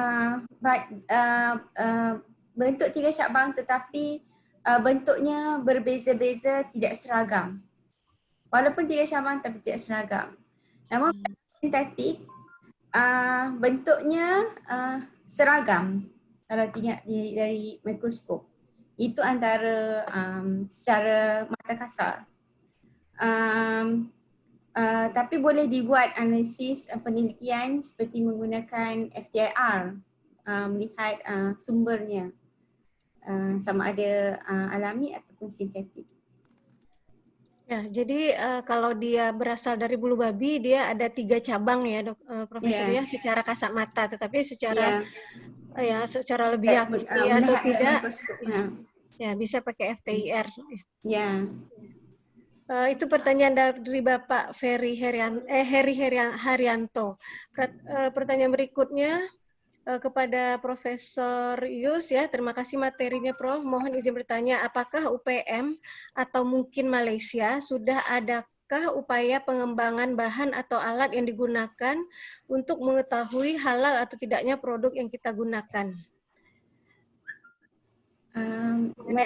bentuk 3 cabang tetapi bentuknya berbeza-beza, tidak seragam. Walaupun 3 cabang tapi tidak seragam. Namun sintetik bentuknya seragam kalau dilihat dari mikroskop. Itu antara secara mata kasar. Tapi boleh dibuat analisis penelitian seperti menggunakan FTIR, melihat sumbernya sama ada alami ataupun sintetik. Ya, jadi kalau dia berasal dari bulu babi, dia ada 3 cabang ya, Profesor ya, secara kasat mata. Tetapi secara secara lebih yakini atau tidak, ya bisa pakai FTIR. Ya. Itu pertanyaan dari Bapak Heri Haryanto. Pertanyaan berikutnya kepada Profesor Yus ya, terima kasih materinya Prof. Mohon izin bertanya, apakah UPM atau mungkin Malaysia sudah adakah upaya pengembangan bahan atau alat yang digunakan untuk mengetahui halal atau tidaknya produk yang kita gunakan? Ini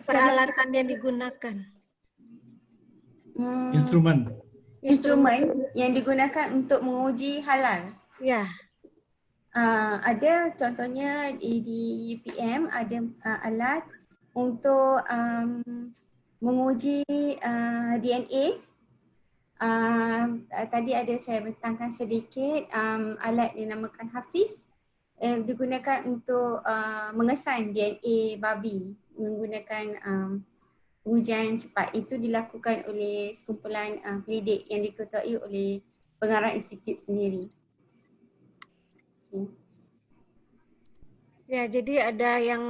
peralatan yang digunakan. Instrumen yang digunakan untuk menguji halal. Ya. Ada contohnya di UPM ada alat untuk menguji DNA. Tadi ada saya bentangkan sedikit alat dinamakan Hafiz. Digunakan untuk mengesan DNA babi menggunakan pengujian cepat. Itu dilakukan oleh sekumpulan pelidik yang diketuai oleh pengarah institut sendiri. Ya, jadi ada yang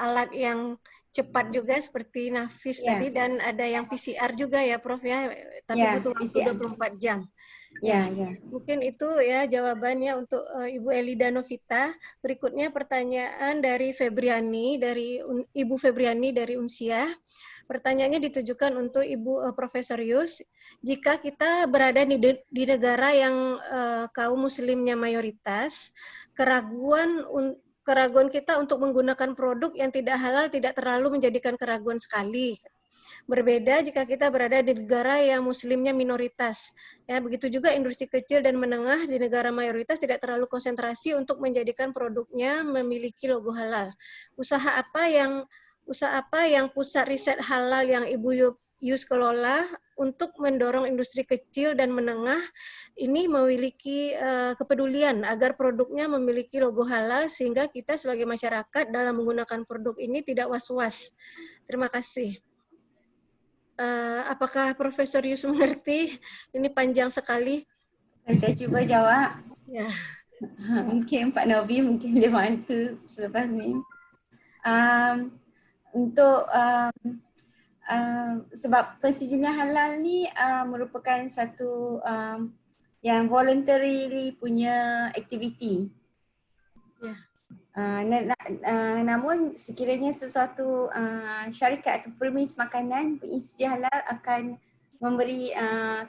alat yang cepat juga seperti Nafis tadi, dan ada yang PCR juga ya Prof ya, tapi butuh waktu 24 jam. Ya. Mungkin itu ya jawabannya untuk Ibu Elida Novita. Berikutnya pertanyaan dari Febriani, Ibu Febriani dari Unsia. Pertanyaannya ditujukan untuk Ibu Profesor Yus. Jika kita berada di negara yang kaum muslimnya mayoritas, keraguan kita untuk menggunakan produk yang tidak halal tidak terlalu menjadikan keraguan sekali. Berbeda jika kita berada di negara yang muslimnya minoritas. Ya, begitu juga industri kecil dan menengah di negara mayoritas tidak terlalu konsentrasi untuk menjadikan produknya memiliki logo halal. Usaha apa yang pusat riset halal yang Ibu Yus kelola untuk mendorong industri kecil dan menengah ini memiliki kepedulian agar produknya memiliki logo halal sehingga kita sebagai masyarakat dalam menggunakan produk ini tidak was-was. Terima kasih. Apakah Profesor Yus mengerti? Ini panjang sekali. Saya cuba jawab. Ya. Mungkin Pak Novi mungkin dia bantu selepas ni. Untuk sebab pensijilan halal ni merupakan satu yang voluntary punya aktiviti. Ya. Namun sekiranya sesuatu syarikat atau premis makanan pensijilan halal akan memberi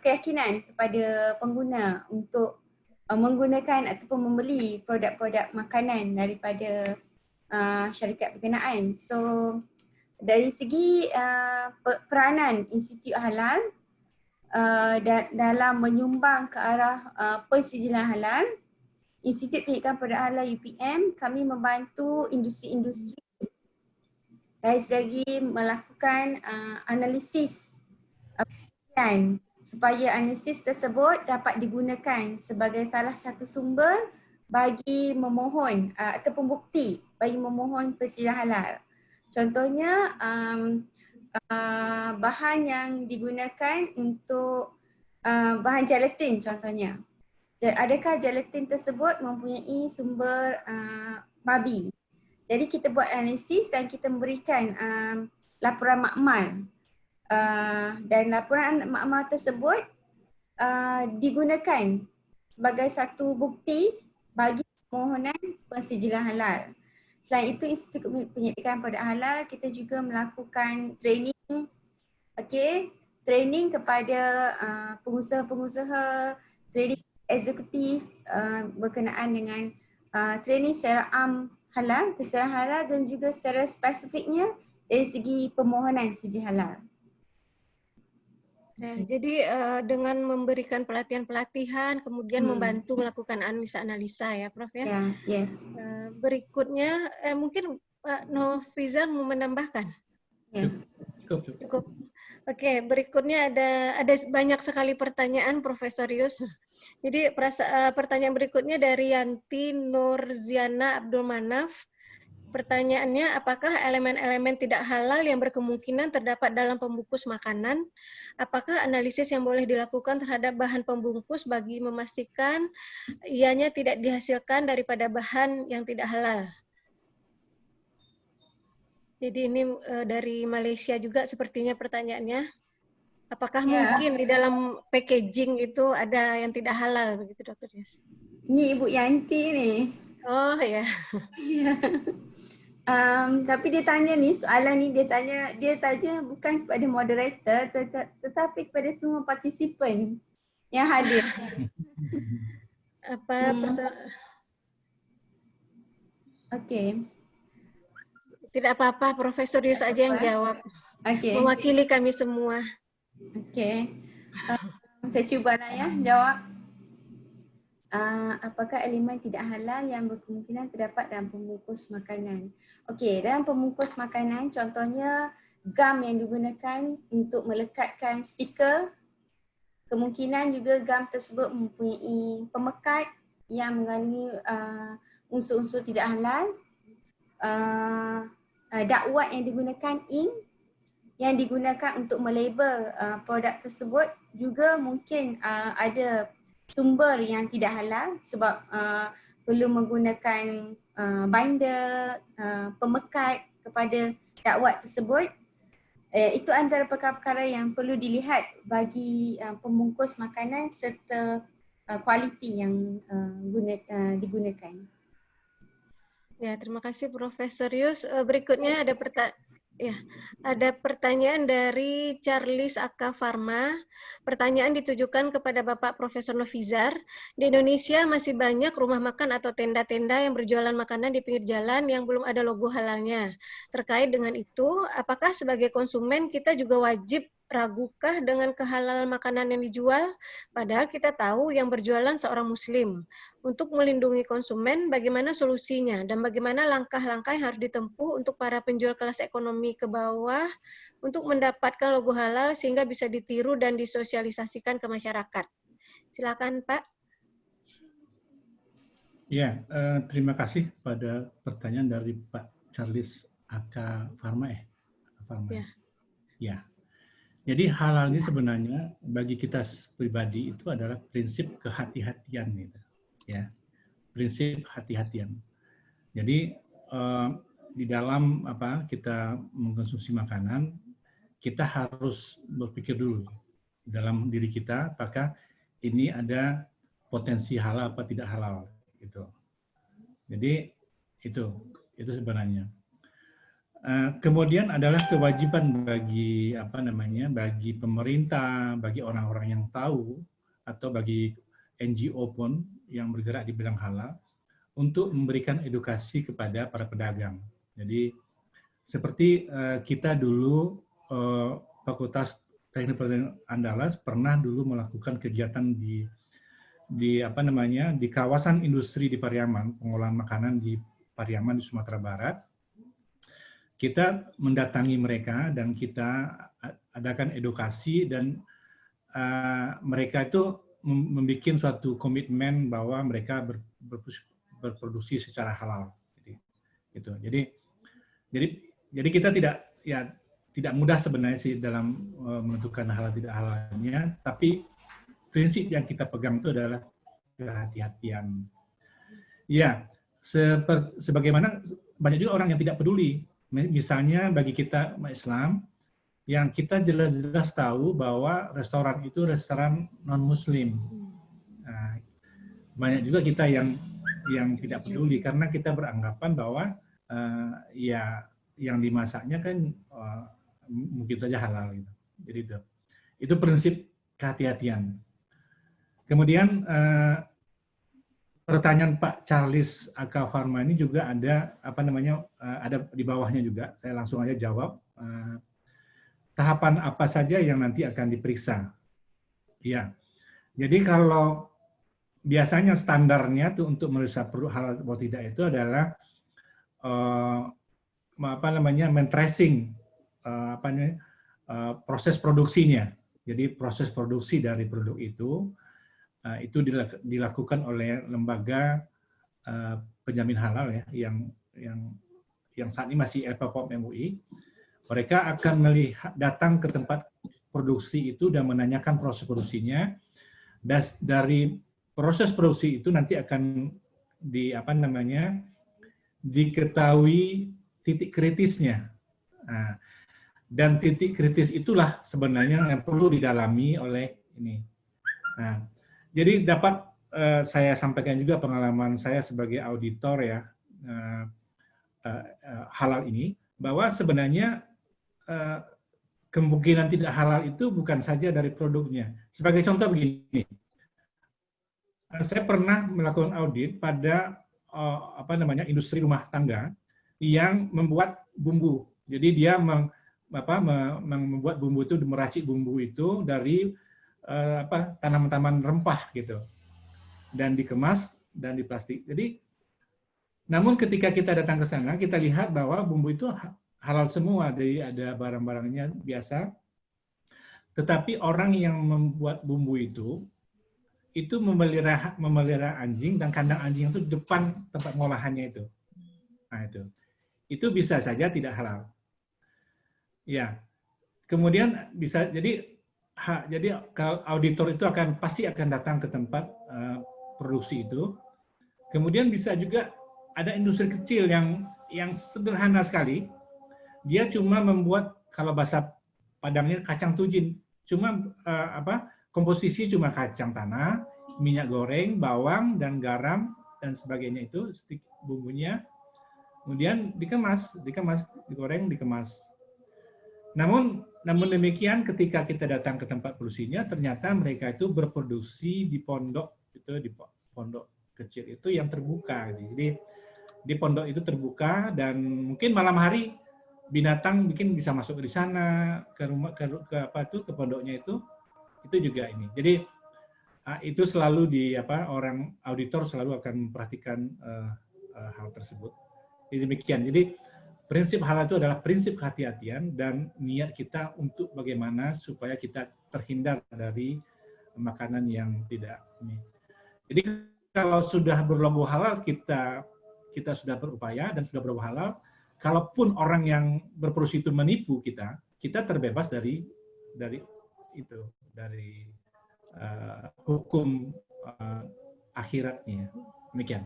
keyakinan kepada pengguna untuk menggunakan ataupun membeli produk-produk makanan daripada syarikat berkenaan. So dari segi peranan institut halal dalam menyumbang ke arah pensijilan halal, Institut Pendidikan Produk Halal UPM, kami membantu industri-industri dari segi melakukan analisis supaya analisis tersebut dapat digunakan sebagai salah satu sumber bagi memohon ataupun bukti bagi memohon pensijilan halal. Contohnya bahan yang digunakan untuk bahan gelatin contohnya. Adakah gelatin tersebut mempunyai sumber babi? Jadi kita buat analisis dan kita memberikan laporan makmal. Dan laporan makmal tersebut digunakan sebagai satu bukti bagi permohonan pensijilan halal. Selain itu, Institut Pendidikan Produk Halal kita juga melakukan training, training kepada pengusaha-pengusaha, training eksekutif berkenaan dengan training secara halal, kesedaran halal dan juga secara spesifiknya dari segi permohonan sijil halal. Ya, jadi dengan memberikan pelatihan-pelatihan, kemudian membantu melakukan analisa ya, Prof ya. Yeah, yes. Berikutnya mungkin Pak Nofizan mau menambahkan. Ya. Cukup. Oke, berikutnya ada banyak sekali pertanyaan, Profesor Yus. Jadi pertanyaan berikutnya dari Yanti Nurziana Abdul Manaf. Pertanyaannya, apakah elemen-elemen tidak halal yang berkemungkinan terdapat dalam pembungkus makanan? Apakah analisis yang boleh dilakukan terhadap bahan pembungkus bagi memastikan ianya tidak dihasilkan daripada bahan yang tidak halal? Jadi ini dari Malaysia juga sepertinya pertanyaannya. Apakah mungkin di dalam packaging itu ada yang tidak halal begitu, Dr. Yus? Ini Ibu Yanti ni. Oh ya. Tapi dia tanya ni, soalan ni dia tanya bukan kepada moderator tetapi kepada semua partisipan yang hadir. Okey. Tidak apa-apa, Profesor Yus aja yang jawab. Okay. Mewakili kami semua. Okey. Saya cubalah ya jawab. Apakah elemen tidak halal yang berkemungkinan terdapat dalam pembungkus makanan? Okey, dalam pembungkus makanan contohnya gam yang digunakan untuk melekatkan stiker. Kemungkinan juga gam tersebut mempunyai pemekat yang mengandungi unsur-unsur tidak halal. Dakwat yang digunakan, ink yang digunakan untuk melabel produk tersebut juga mungkin ada sumber yang tidak halal sebab perlu menggunakan binder, pemekat kepada dakwat tersebut. Itu antara perkara-perkara yang perlu dilihat bagi pembungkus makanan serta kualiti yang digunakan. Ya, terima kasih Profesor Yus. Berikutnya ada pertanyaan dari Charles Aka Pharma. Pertanyaan ditujukan kepada Bapak Profesor Nofizar. Di Indonesia masih banyak rumah makan atau tenda-tenda yang berjualan makanan di pinggir jalan yang belum ada logo halalnya. Terkait dengan itu, apakah sebagai konsumen kita juga wajib ragukah dengan kehalalan makanan yang dijual? Padahal kita tahu yang berjualan seorang Muslim. Untuk melindungi konsumen, bagaimana solusinya dan bagaimana langkah-langkah yang harus ditempuh untuk para penjual kelas ekonomi ke bawah untuk mendapatkan logo halal sehingga bisa ditiru dan disosialisasikan ke masyarakat? Silakan, Pak. Ya, terima kasih pada pertanyaan dari Pak Charles Aka Pharma. Ya. Jadi halal ini sebenarnya bagi kita pribadi itu adalah prinsip kehati-hatian gitu. Ya, prinsip hati-hatian. Jadi di dalam kita mengkonsumsi makanan, kita harus berpikir dulu dalam diri kita apakah ini ada potensi halal apa tidak halal gitu. Jadi itu sebenarnya. Kemudian adalah kewajiban bagi bagi pemerintah, bagi orang-orang yang tahu atau bagi NGO pun yang bergerak di bidang halal untuk memberikan edukasi kepada para pedagang. Jadi seperti kita dulu Fakultas Teknik Pertanian Andalas pernah dulu melakukan kegiatan di kawasan industri di Pariaman, pengolahan makanan di Pariaman di Sumatera Barat. Kita mendatangi mereka dan kita adakan edukasi dan mereka itu membuat suatu komitmen bahwa mereka berproduksi secara halal. Gitu. Jadi kita tidak mudah sebenarnya sih dalam menentukan halal tidak halalnya, tapi prinsip yang kita pegang itu adalah kehati-hatian. Ya, sebagaimana banyak juga orang yang tidak peduli. Misalnya bagi kita umat Islam, yang kita jelas-jelas tahu bahwa restoran itu restoran non-Muslim. Nah, banyak juga kita yang tidak peduli karena kita beranggapan bahwa yang dimasaknya kan mungkin saja halal. Gitu. Jadi itu prinsip kehati-hatian. Kemudian pertanyaan Pak Charles Aka Pharma ini juga ada ada di bawahnya juga. Saya langsung aja jawab. Tahapan apa saja yang nanti akan diperiksa? Ya, jadi kalau biasanya standarnya tuh untuk memeriksa produk halal atau tidak itu adalah men-tracing proses produksinya. Jadi proses produksi dari produk itu dilakukan oleh lembaga penjamin halal ya, yang saat ini masih LPPOM MUI. Mereka akan datang ke tempat produksi itu dan menanyakan proses produksinya. Dan dari proses produksi itu nanti akan diketahui titik kritisnya. Nah, dan titik kritis itulah sebenarnya yang perlu didalami oleh ini. Nah, jadi dapat saya sampaikan juga pengalaman saya sebagai auditor ya halal ini, bahwa sebenarnya kemungkinan tidak halal itu bukan saja dari produknya. Sebagai contoh begini, saya pernah melakukan audit pada industri rumah tangga yang membuat bumbu. Jadi dia membuat bumbu itu, meracik bumbu itu dari tanaman-tanaman rempah gitu, dan dikemas dan diplastik. Jadi, namun ketika kita datang ke sana, kita lihat bahwa bumbu itu halal semua, jadi ada barang-barangnya biasa. Tetapi orang yang membuat bumbu itu memelihara anjing, dan kandang anjing itu depan tempat pengolahannya itu. Nah itu bisa saja tidak halal. Ya, kemudian bisa jadi auditor itu pasti akan datang ke tempat produksi itu. Kemudian bisa juga ada industri kecil yang sederhana sekali. Dia cuma membuat, kalau bahasa Padangnya, kacang tujin. Cuma komposisi cuma kacang tanah, minyak goreng, bawang, dan garam, dan sebagainya itu, stik bumbunya. Kemudian dikemas, digoreng, dikemas. Namun demikian, ketika kita datang ke tempat produksinya, ternyata mereka itu berproduksi di pondok, di pondok kecil itu yang terbuka. Jadi di pondok itu terbuka, dan mungkin malam hari binatang mungkin bisa masuk di sana, ke rumah, ke pondoknya itu juga ini. Jadi itu selalu orang auditor selalu akan memperhatikan hal tersebut. Jadi demikian. Jadi prinsip halal itu adalah prinsip kehati-hatian dan niat kita untuk bagaimana supaya kita terhindar dari makanan yang tidak ini. Jadi kalau sudah berlogo halal, kita sudah berupaya dan sudah berlogo halal. Kalaupun orang yang berproduksi itu menipu kita terbebas dari hukum akhiratnya. Demikian.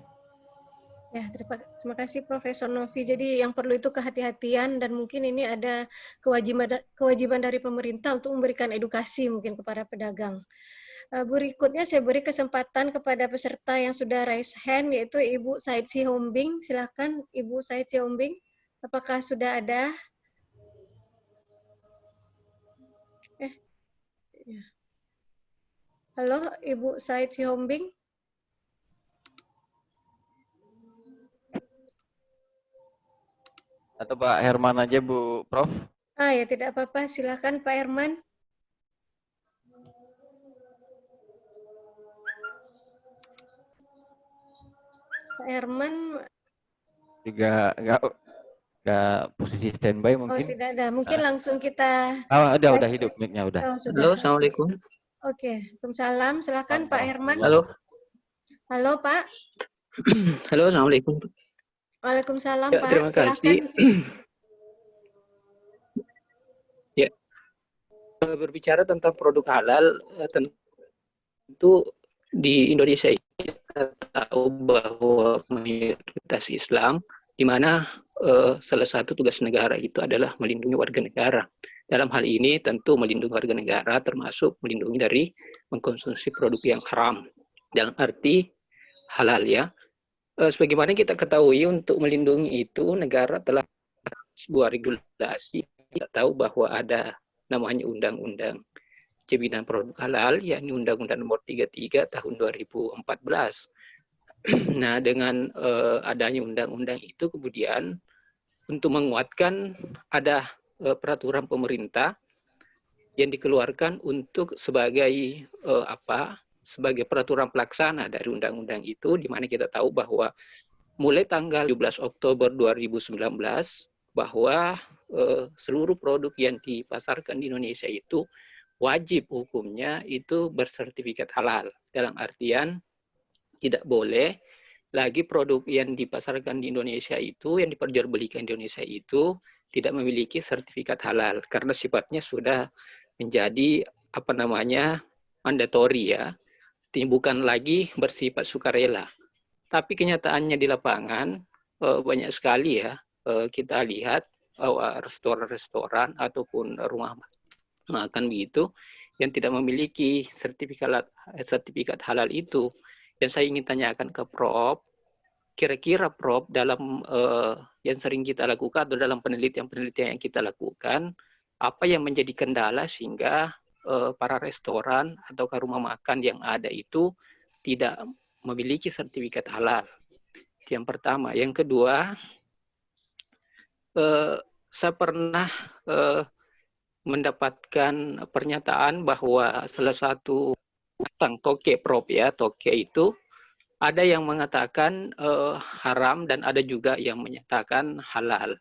Ya, terima kasih Profesor Novi. Jadi yang perlu itu kehati-hatian, dan mungkin ini ada kewajiban dari pemerintah untuk memberikan edukasi mungkin kepada pedagang. Berikutnya saya beri kesempatan kepada peserta yang sudah raise hand, yaitu Ibu Said Sihombing. Silakan Ibu Said Sihombing. Apakah sudah ada? Ya. Halo, Ibu Said Sihombing. Atau Pak Herman aja, Bu Prof. Ya, tidak apa-apa. Silakan Pak Herman. Pak Herman juga nggak posisi standby mungkin. Oh, tidak ada. Mungkin langsung kita. Udah hidup mic-nya udah. Halo, Assalamualaikum. Oke, Waalaikumsalam. Silakan Pak Herman. Halo. Halo Pak. Halo, Assalamualaikum. Waalaikumsalam Ya, Pak. terima kasih. Ya, berbicara tentang produk halal, tentu di Indonesia kita tahu bahwa mayoritas Islam, di mana salah satu tugas negara itu adalah melindungi warga negara. Dalam hal ini tentu melindungi warga negara termasuk melindungi dari mengkonsumsi produk yang haram, dalam arti halal ya. Sebagaimana kita ketahui, untuk melindungi itu negara telah sebuah regulasi. Kita tahu bahwa ada namanya Undang-Undang Jaminan Produk Halal, yakni Undang-Undang Nomor 33 Tahun 2014. Nah, dengan adanya undang-undang itu, kemudian untuk menguatkan ada peraturan pemerintah yang dikeluarkan untuk sebagai sebagai peraturan pelaksana dari undang-undang itu, di mana kita tahu bahwa mulai tanggal 17 Oktober 2019 bahwa seluruh produk yang dipasarkan di Indonesia itu wajib hukumnya itu bersertifikat halal. Dalam artian tidak boleh lagi produk yang dipasarkan di Indonesia itu, yang diperjualbelikan di Indonesia itu tidak memiliki sertifikat halal karena sifatnya sudah menjadi mandatory ya, bukan lagi bersifat sukarela. Tapi kenyataannya di lapangan banyak sekali ya kita lihat bahwa restoran-restoran ataupun rumah makan begitu yang tidak memiliki sertifikat halal itu. Yang saya ingin tanyakan ke Prof, kira-kira Prof dalam yang sering kita lakukan atau dalam penelitian-penelitian yang kita lakukan, apa yang menjadi kendala sehingga para restoran atau rumah makan yang ada itu tidak memiliki sertifikat halal? Itu yang pertama. Yang kedua, saya pernah mendapatkan pernyataan bahwa salah satu tentang toke Prof ya, toke itu ada yang mengatakan haram dan ada juga yang menyatakan halal.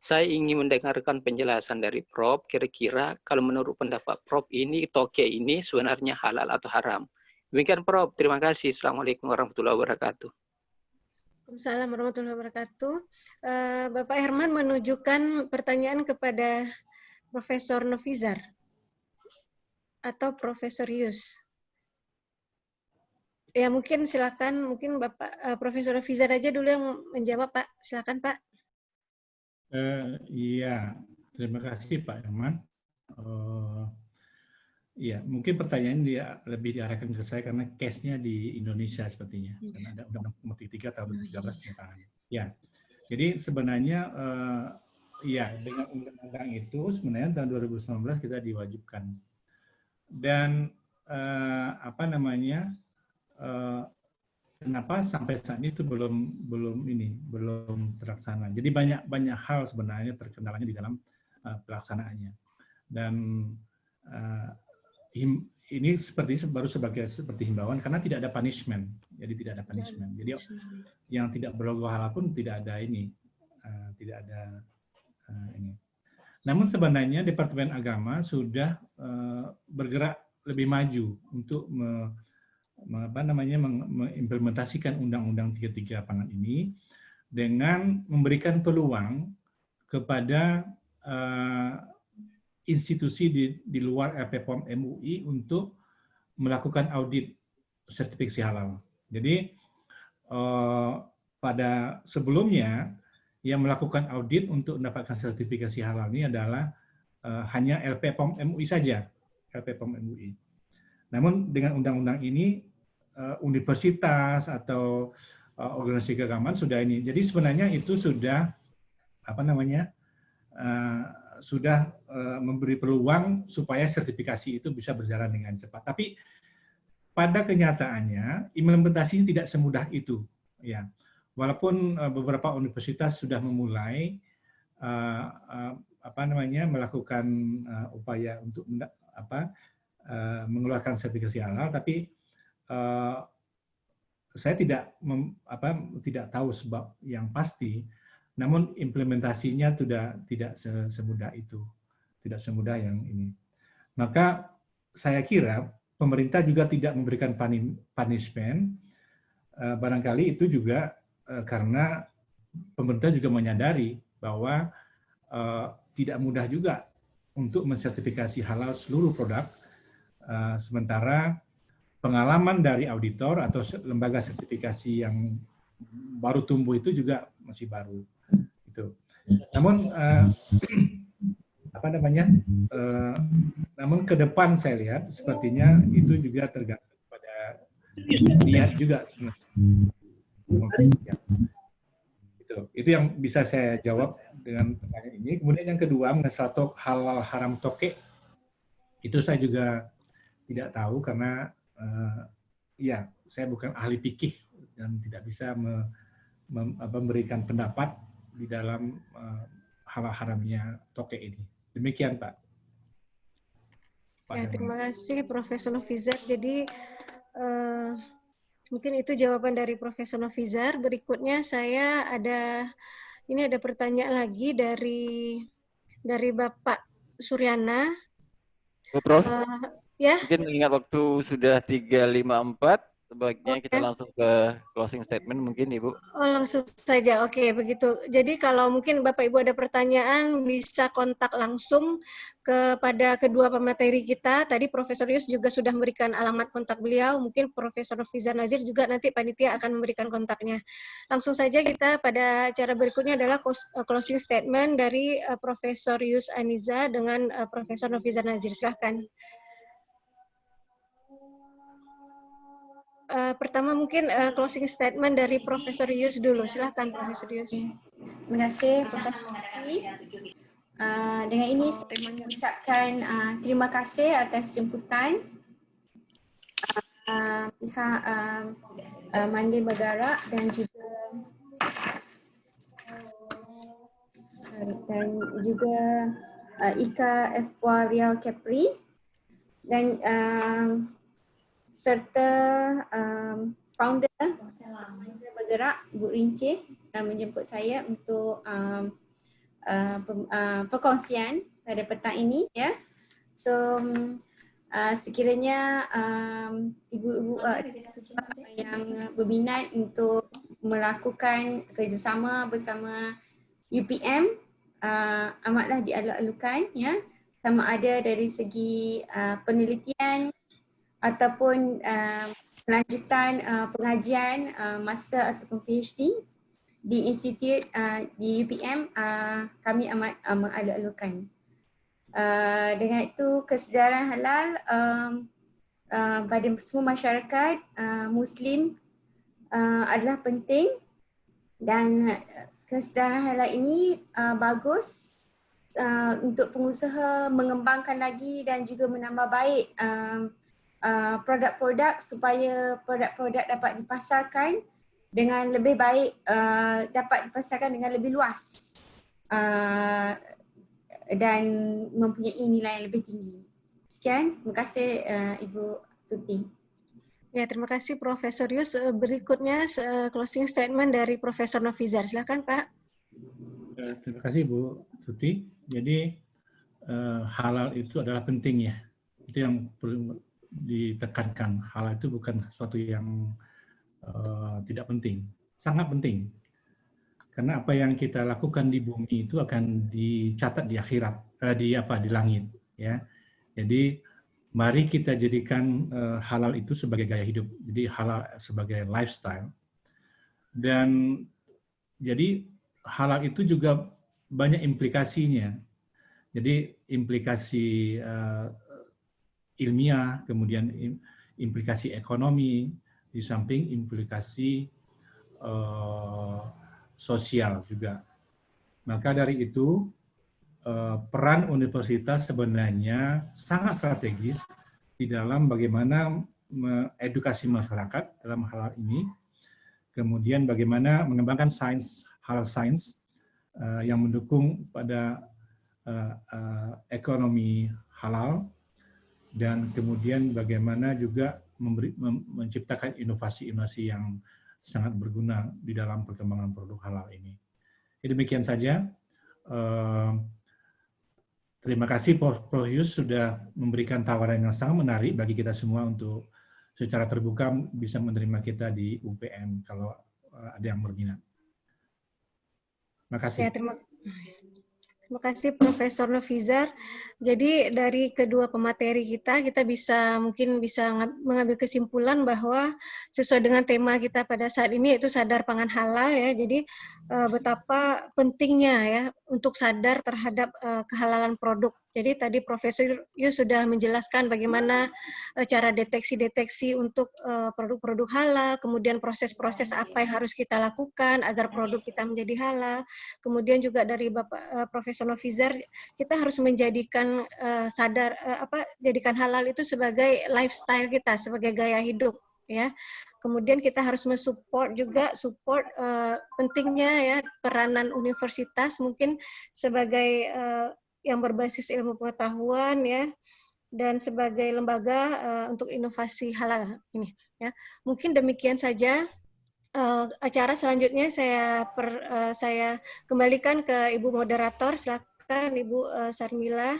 Saya ingin mendengarkan penjelasan dari Prof. Kira-kira kalau menurut pendapat Prof ini toke ini sebenarnya halal atau haram. Demikian Prof. Terima kasih. Assalamualaikum warahmatullahi wabarakatuh. Waalaikumsalam warahmatullahi wabarakatuh. Bapak Herman menunjukkan pertanyaan kepada Profesor Nofizar atau Profesor Yus. Ya mungkin silakan, mungkin Bapak Profesor Nofizar aja dulu yang menjawab Pak. Silakan Pak. Iya, terima kasih Pak Herman. Iya, mungkin pertanyaan dia lebih diarahkan ke saya karena case-nya di Indonesia sepertinya. Karena ada Undang-Undang Nomor 3 tahun 2013 tentang. Ya, jadi sebenarnya ya dengan undang-undang itu sebenarnya tahun 2019 kita diwajibkan. Dan kenapa sampai saat ini itu belum terlaksana. Jadi banyak hal sebenarnya terkendalanya di dalam pelaksanaannya. Dan ini baru seperti himbauan karena tidak ada punishment. Jadi tidak ada punishment. Jadi yang tidak berlogo halal pun tidak ada ini. Namun sebenarnya Departemen Agama sudah bergerak lebih maju untuk mengimplementasikan Undang-Undang 33 Pangan ini dengan memberikan peluang kepada institusi di luar LPPOM MUI untuk melakukan audit sertifikasi halal. Jadi pada sebelumnya yang melakukan audit untuk mendapatkan sertifikasi halal ini adalah hanya LPPOM MUI saja, LPPOM MUI. Namun dengan undang-undang ini universitas atau organisasi keagamaan sudah ini. Jadi sebenarnya itu sudah sudah memberi peluang supaya sertifikasi itu bisa berjalan dengan cepat. Tapi pada kenyataannya implementasinya tidak semudah itu. Ya, walaupun beberapa universitas sudah memulai melakukan upaya untuk mengeluarkan sertifikasi halal, tapi saya tidak tahu sebab yang pasti. Namun implementasinya tidak semudah itu, tidak semudah yang ini. Maka saya kira pemerintah juga tidak memberikan punishment, barangkali itu juga karena pemerintah juga menyadari bahwa tidak mudah juga untuk mensertifikasi halal seluruh produk, sementara pengalaman dari auditor atau lembaga sertifikasi yang baru tumbuh itu juga masih baru. Namun namun ke depan saya lihat sepertinya itu juga tergantung pada niat juga sebenarnya. Itu yang bisa saya jawab dengan pertanyaan ini. Kemudian yang kedua mengenai halal haram toke, itu saya juga tidak tahu karena ya saya bukan ahli fikih dan tidak bisa memberikan pendapat di dalam halal haramnya toke ini. Demikian Pak. Ya, terima kasih Profesor Nofizar. Jadi mungkin itu jawaban dari Profesor Nofizar. Berikutnya saya ada pertanyaan lagi dari dari Bapak Suryana. Prof, Ya. mungkin mengingat waktu sudah 3:54, sebaiknya kita langsung ke closing statement mungkin Ibu. Oh, langsung saja. Oke, begitu. Jadi kalau mungkin Bapak Ibu ada pertanyaan, bisa kontak langsung kepada kedua pemateri kita. Tadi Profesor Yus juga sudah memberikan alamat kontak beliau. Mungkin Profesor Nofizar Nazir juga nanti panitia akan memberikan kontaknya. Langsung saja kita pada acara berikutnya adalah closing statement dari Profesor Yus Aniza dengan Profesor Nofizar Nazir. Silahkan. Pertama mungkin closing statement dari Profesor Yus dulu. Silahkan Profesor Yus. Terima kasih Profesor Yus. Dengan ini saya mengucapkan terima kasih atas jemputan pihak Mandi Bergerak dan juga IKA FWA Riau Kepri dan serta founder Bergerak Bu Rinci menjemput saya untuk perkongsian pada petang ini, ya. So sekiranya ibu-ibu yang berminat untuk melakukan kerjasama bersama UPM, amatlah dialok-alokkan, ya, sama ada dari segi penelitian ataupun lanjutan pengajian master ataupun PhD di institut di UPM, kami amat mengalok-alokkan. Dengan itu kesedaran halal pada semua masyarakat Muslim adalah penting, dan kesedaran halal ini bagus untuk pengusaha mengembangkan lagi dan juga menambah baik produk-produk supaya produk-produk dapat dipasarkan dengan lebih baik, dapat dipasarkan dengan lebih luas dan mempunyai nilai yang lebih tinggi. Sekian, terima kasih Ibu Tuti. Ya, terima kasih Profesor Yus. Berikutnya closing statement dari Profesor Nofizar. Silakan Pak. Terima kasih Bu Tuti. Jadi halal itu adalah penting, ya. Itu yang perlu ditekankan. Halal itu bukan sesuatu yang tidak penting, sangat penting. Karena apa yang kita lakukan di bumi itu akan dicatat di akhirat, di langit, ya. Jadi mari kita jadikan halal itu sebagai gaya hidup. Jadi halal sebagai lifestyle. Dan jadi halal itu juga banyak implikasinya. Jadi implikasi ilmiah, kemudian implikasi ekonomi, di samping implikasi sosial juga. Maka dari itu peran universitas sebenarnya sangat strategis di dalam bagaimana mengedukasi masyarakat dalam hal ini, kemudian bagaimana mengembangkan hal sains yang mendukung pada ekonomi halal, dan kemudian bagaimana juga menciptakan inovasi-inovasi yang sangat berguna di dalam perkembangan produk halal ini. Jadi demikian saja. Terima kasih Prof. Yus sudah memberikan tawaran yang sangat menarik bagi kita semua untuk secara terbuka bisa menerima kita di UPM kalau ada yang berminat. Terima kasih. Ya, terima kasih Profesor Nofizar. Jadi dari kedua pemateri kita bisa mengambil kesimpulan bahwa sesuai dengan tema kita pada saat ini, yaitu sadar pangan halal, ya. Jadi betapa pentingnya, ya, untuk sadar terhadap kehalalan produk. Jadi tadi Profesor Yus sudah menjelaskan bagaimana cara deteksi untuk produk-produk halal, kemudian proses-proses apa yang harus kita lakukan agar produk kita menjadi halal. Kemudian juga dari Bapak Profesor Nofizar, kita harus menjadikan jadikan halal itu sebagai lifestyle kita, sebagai gaya hidup, ya. Kemudian kita harus mensupport pentingnya, ya, peranan universitas mungkin sebagai yang berbasis ilmu pengetahuan, ya, dan sebagai lembaga untuk inovasi halal ini, ya. Mungkin demikian saja. Acara selanjutnya saya kembalikan ke Ibu Moderator. silakan Ibu Sarmila.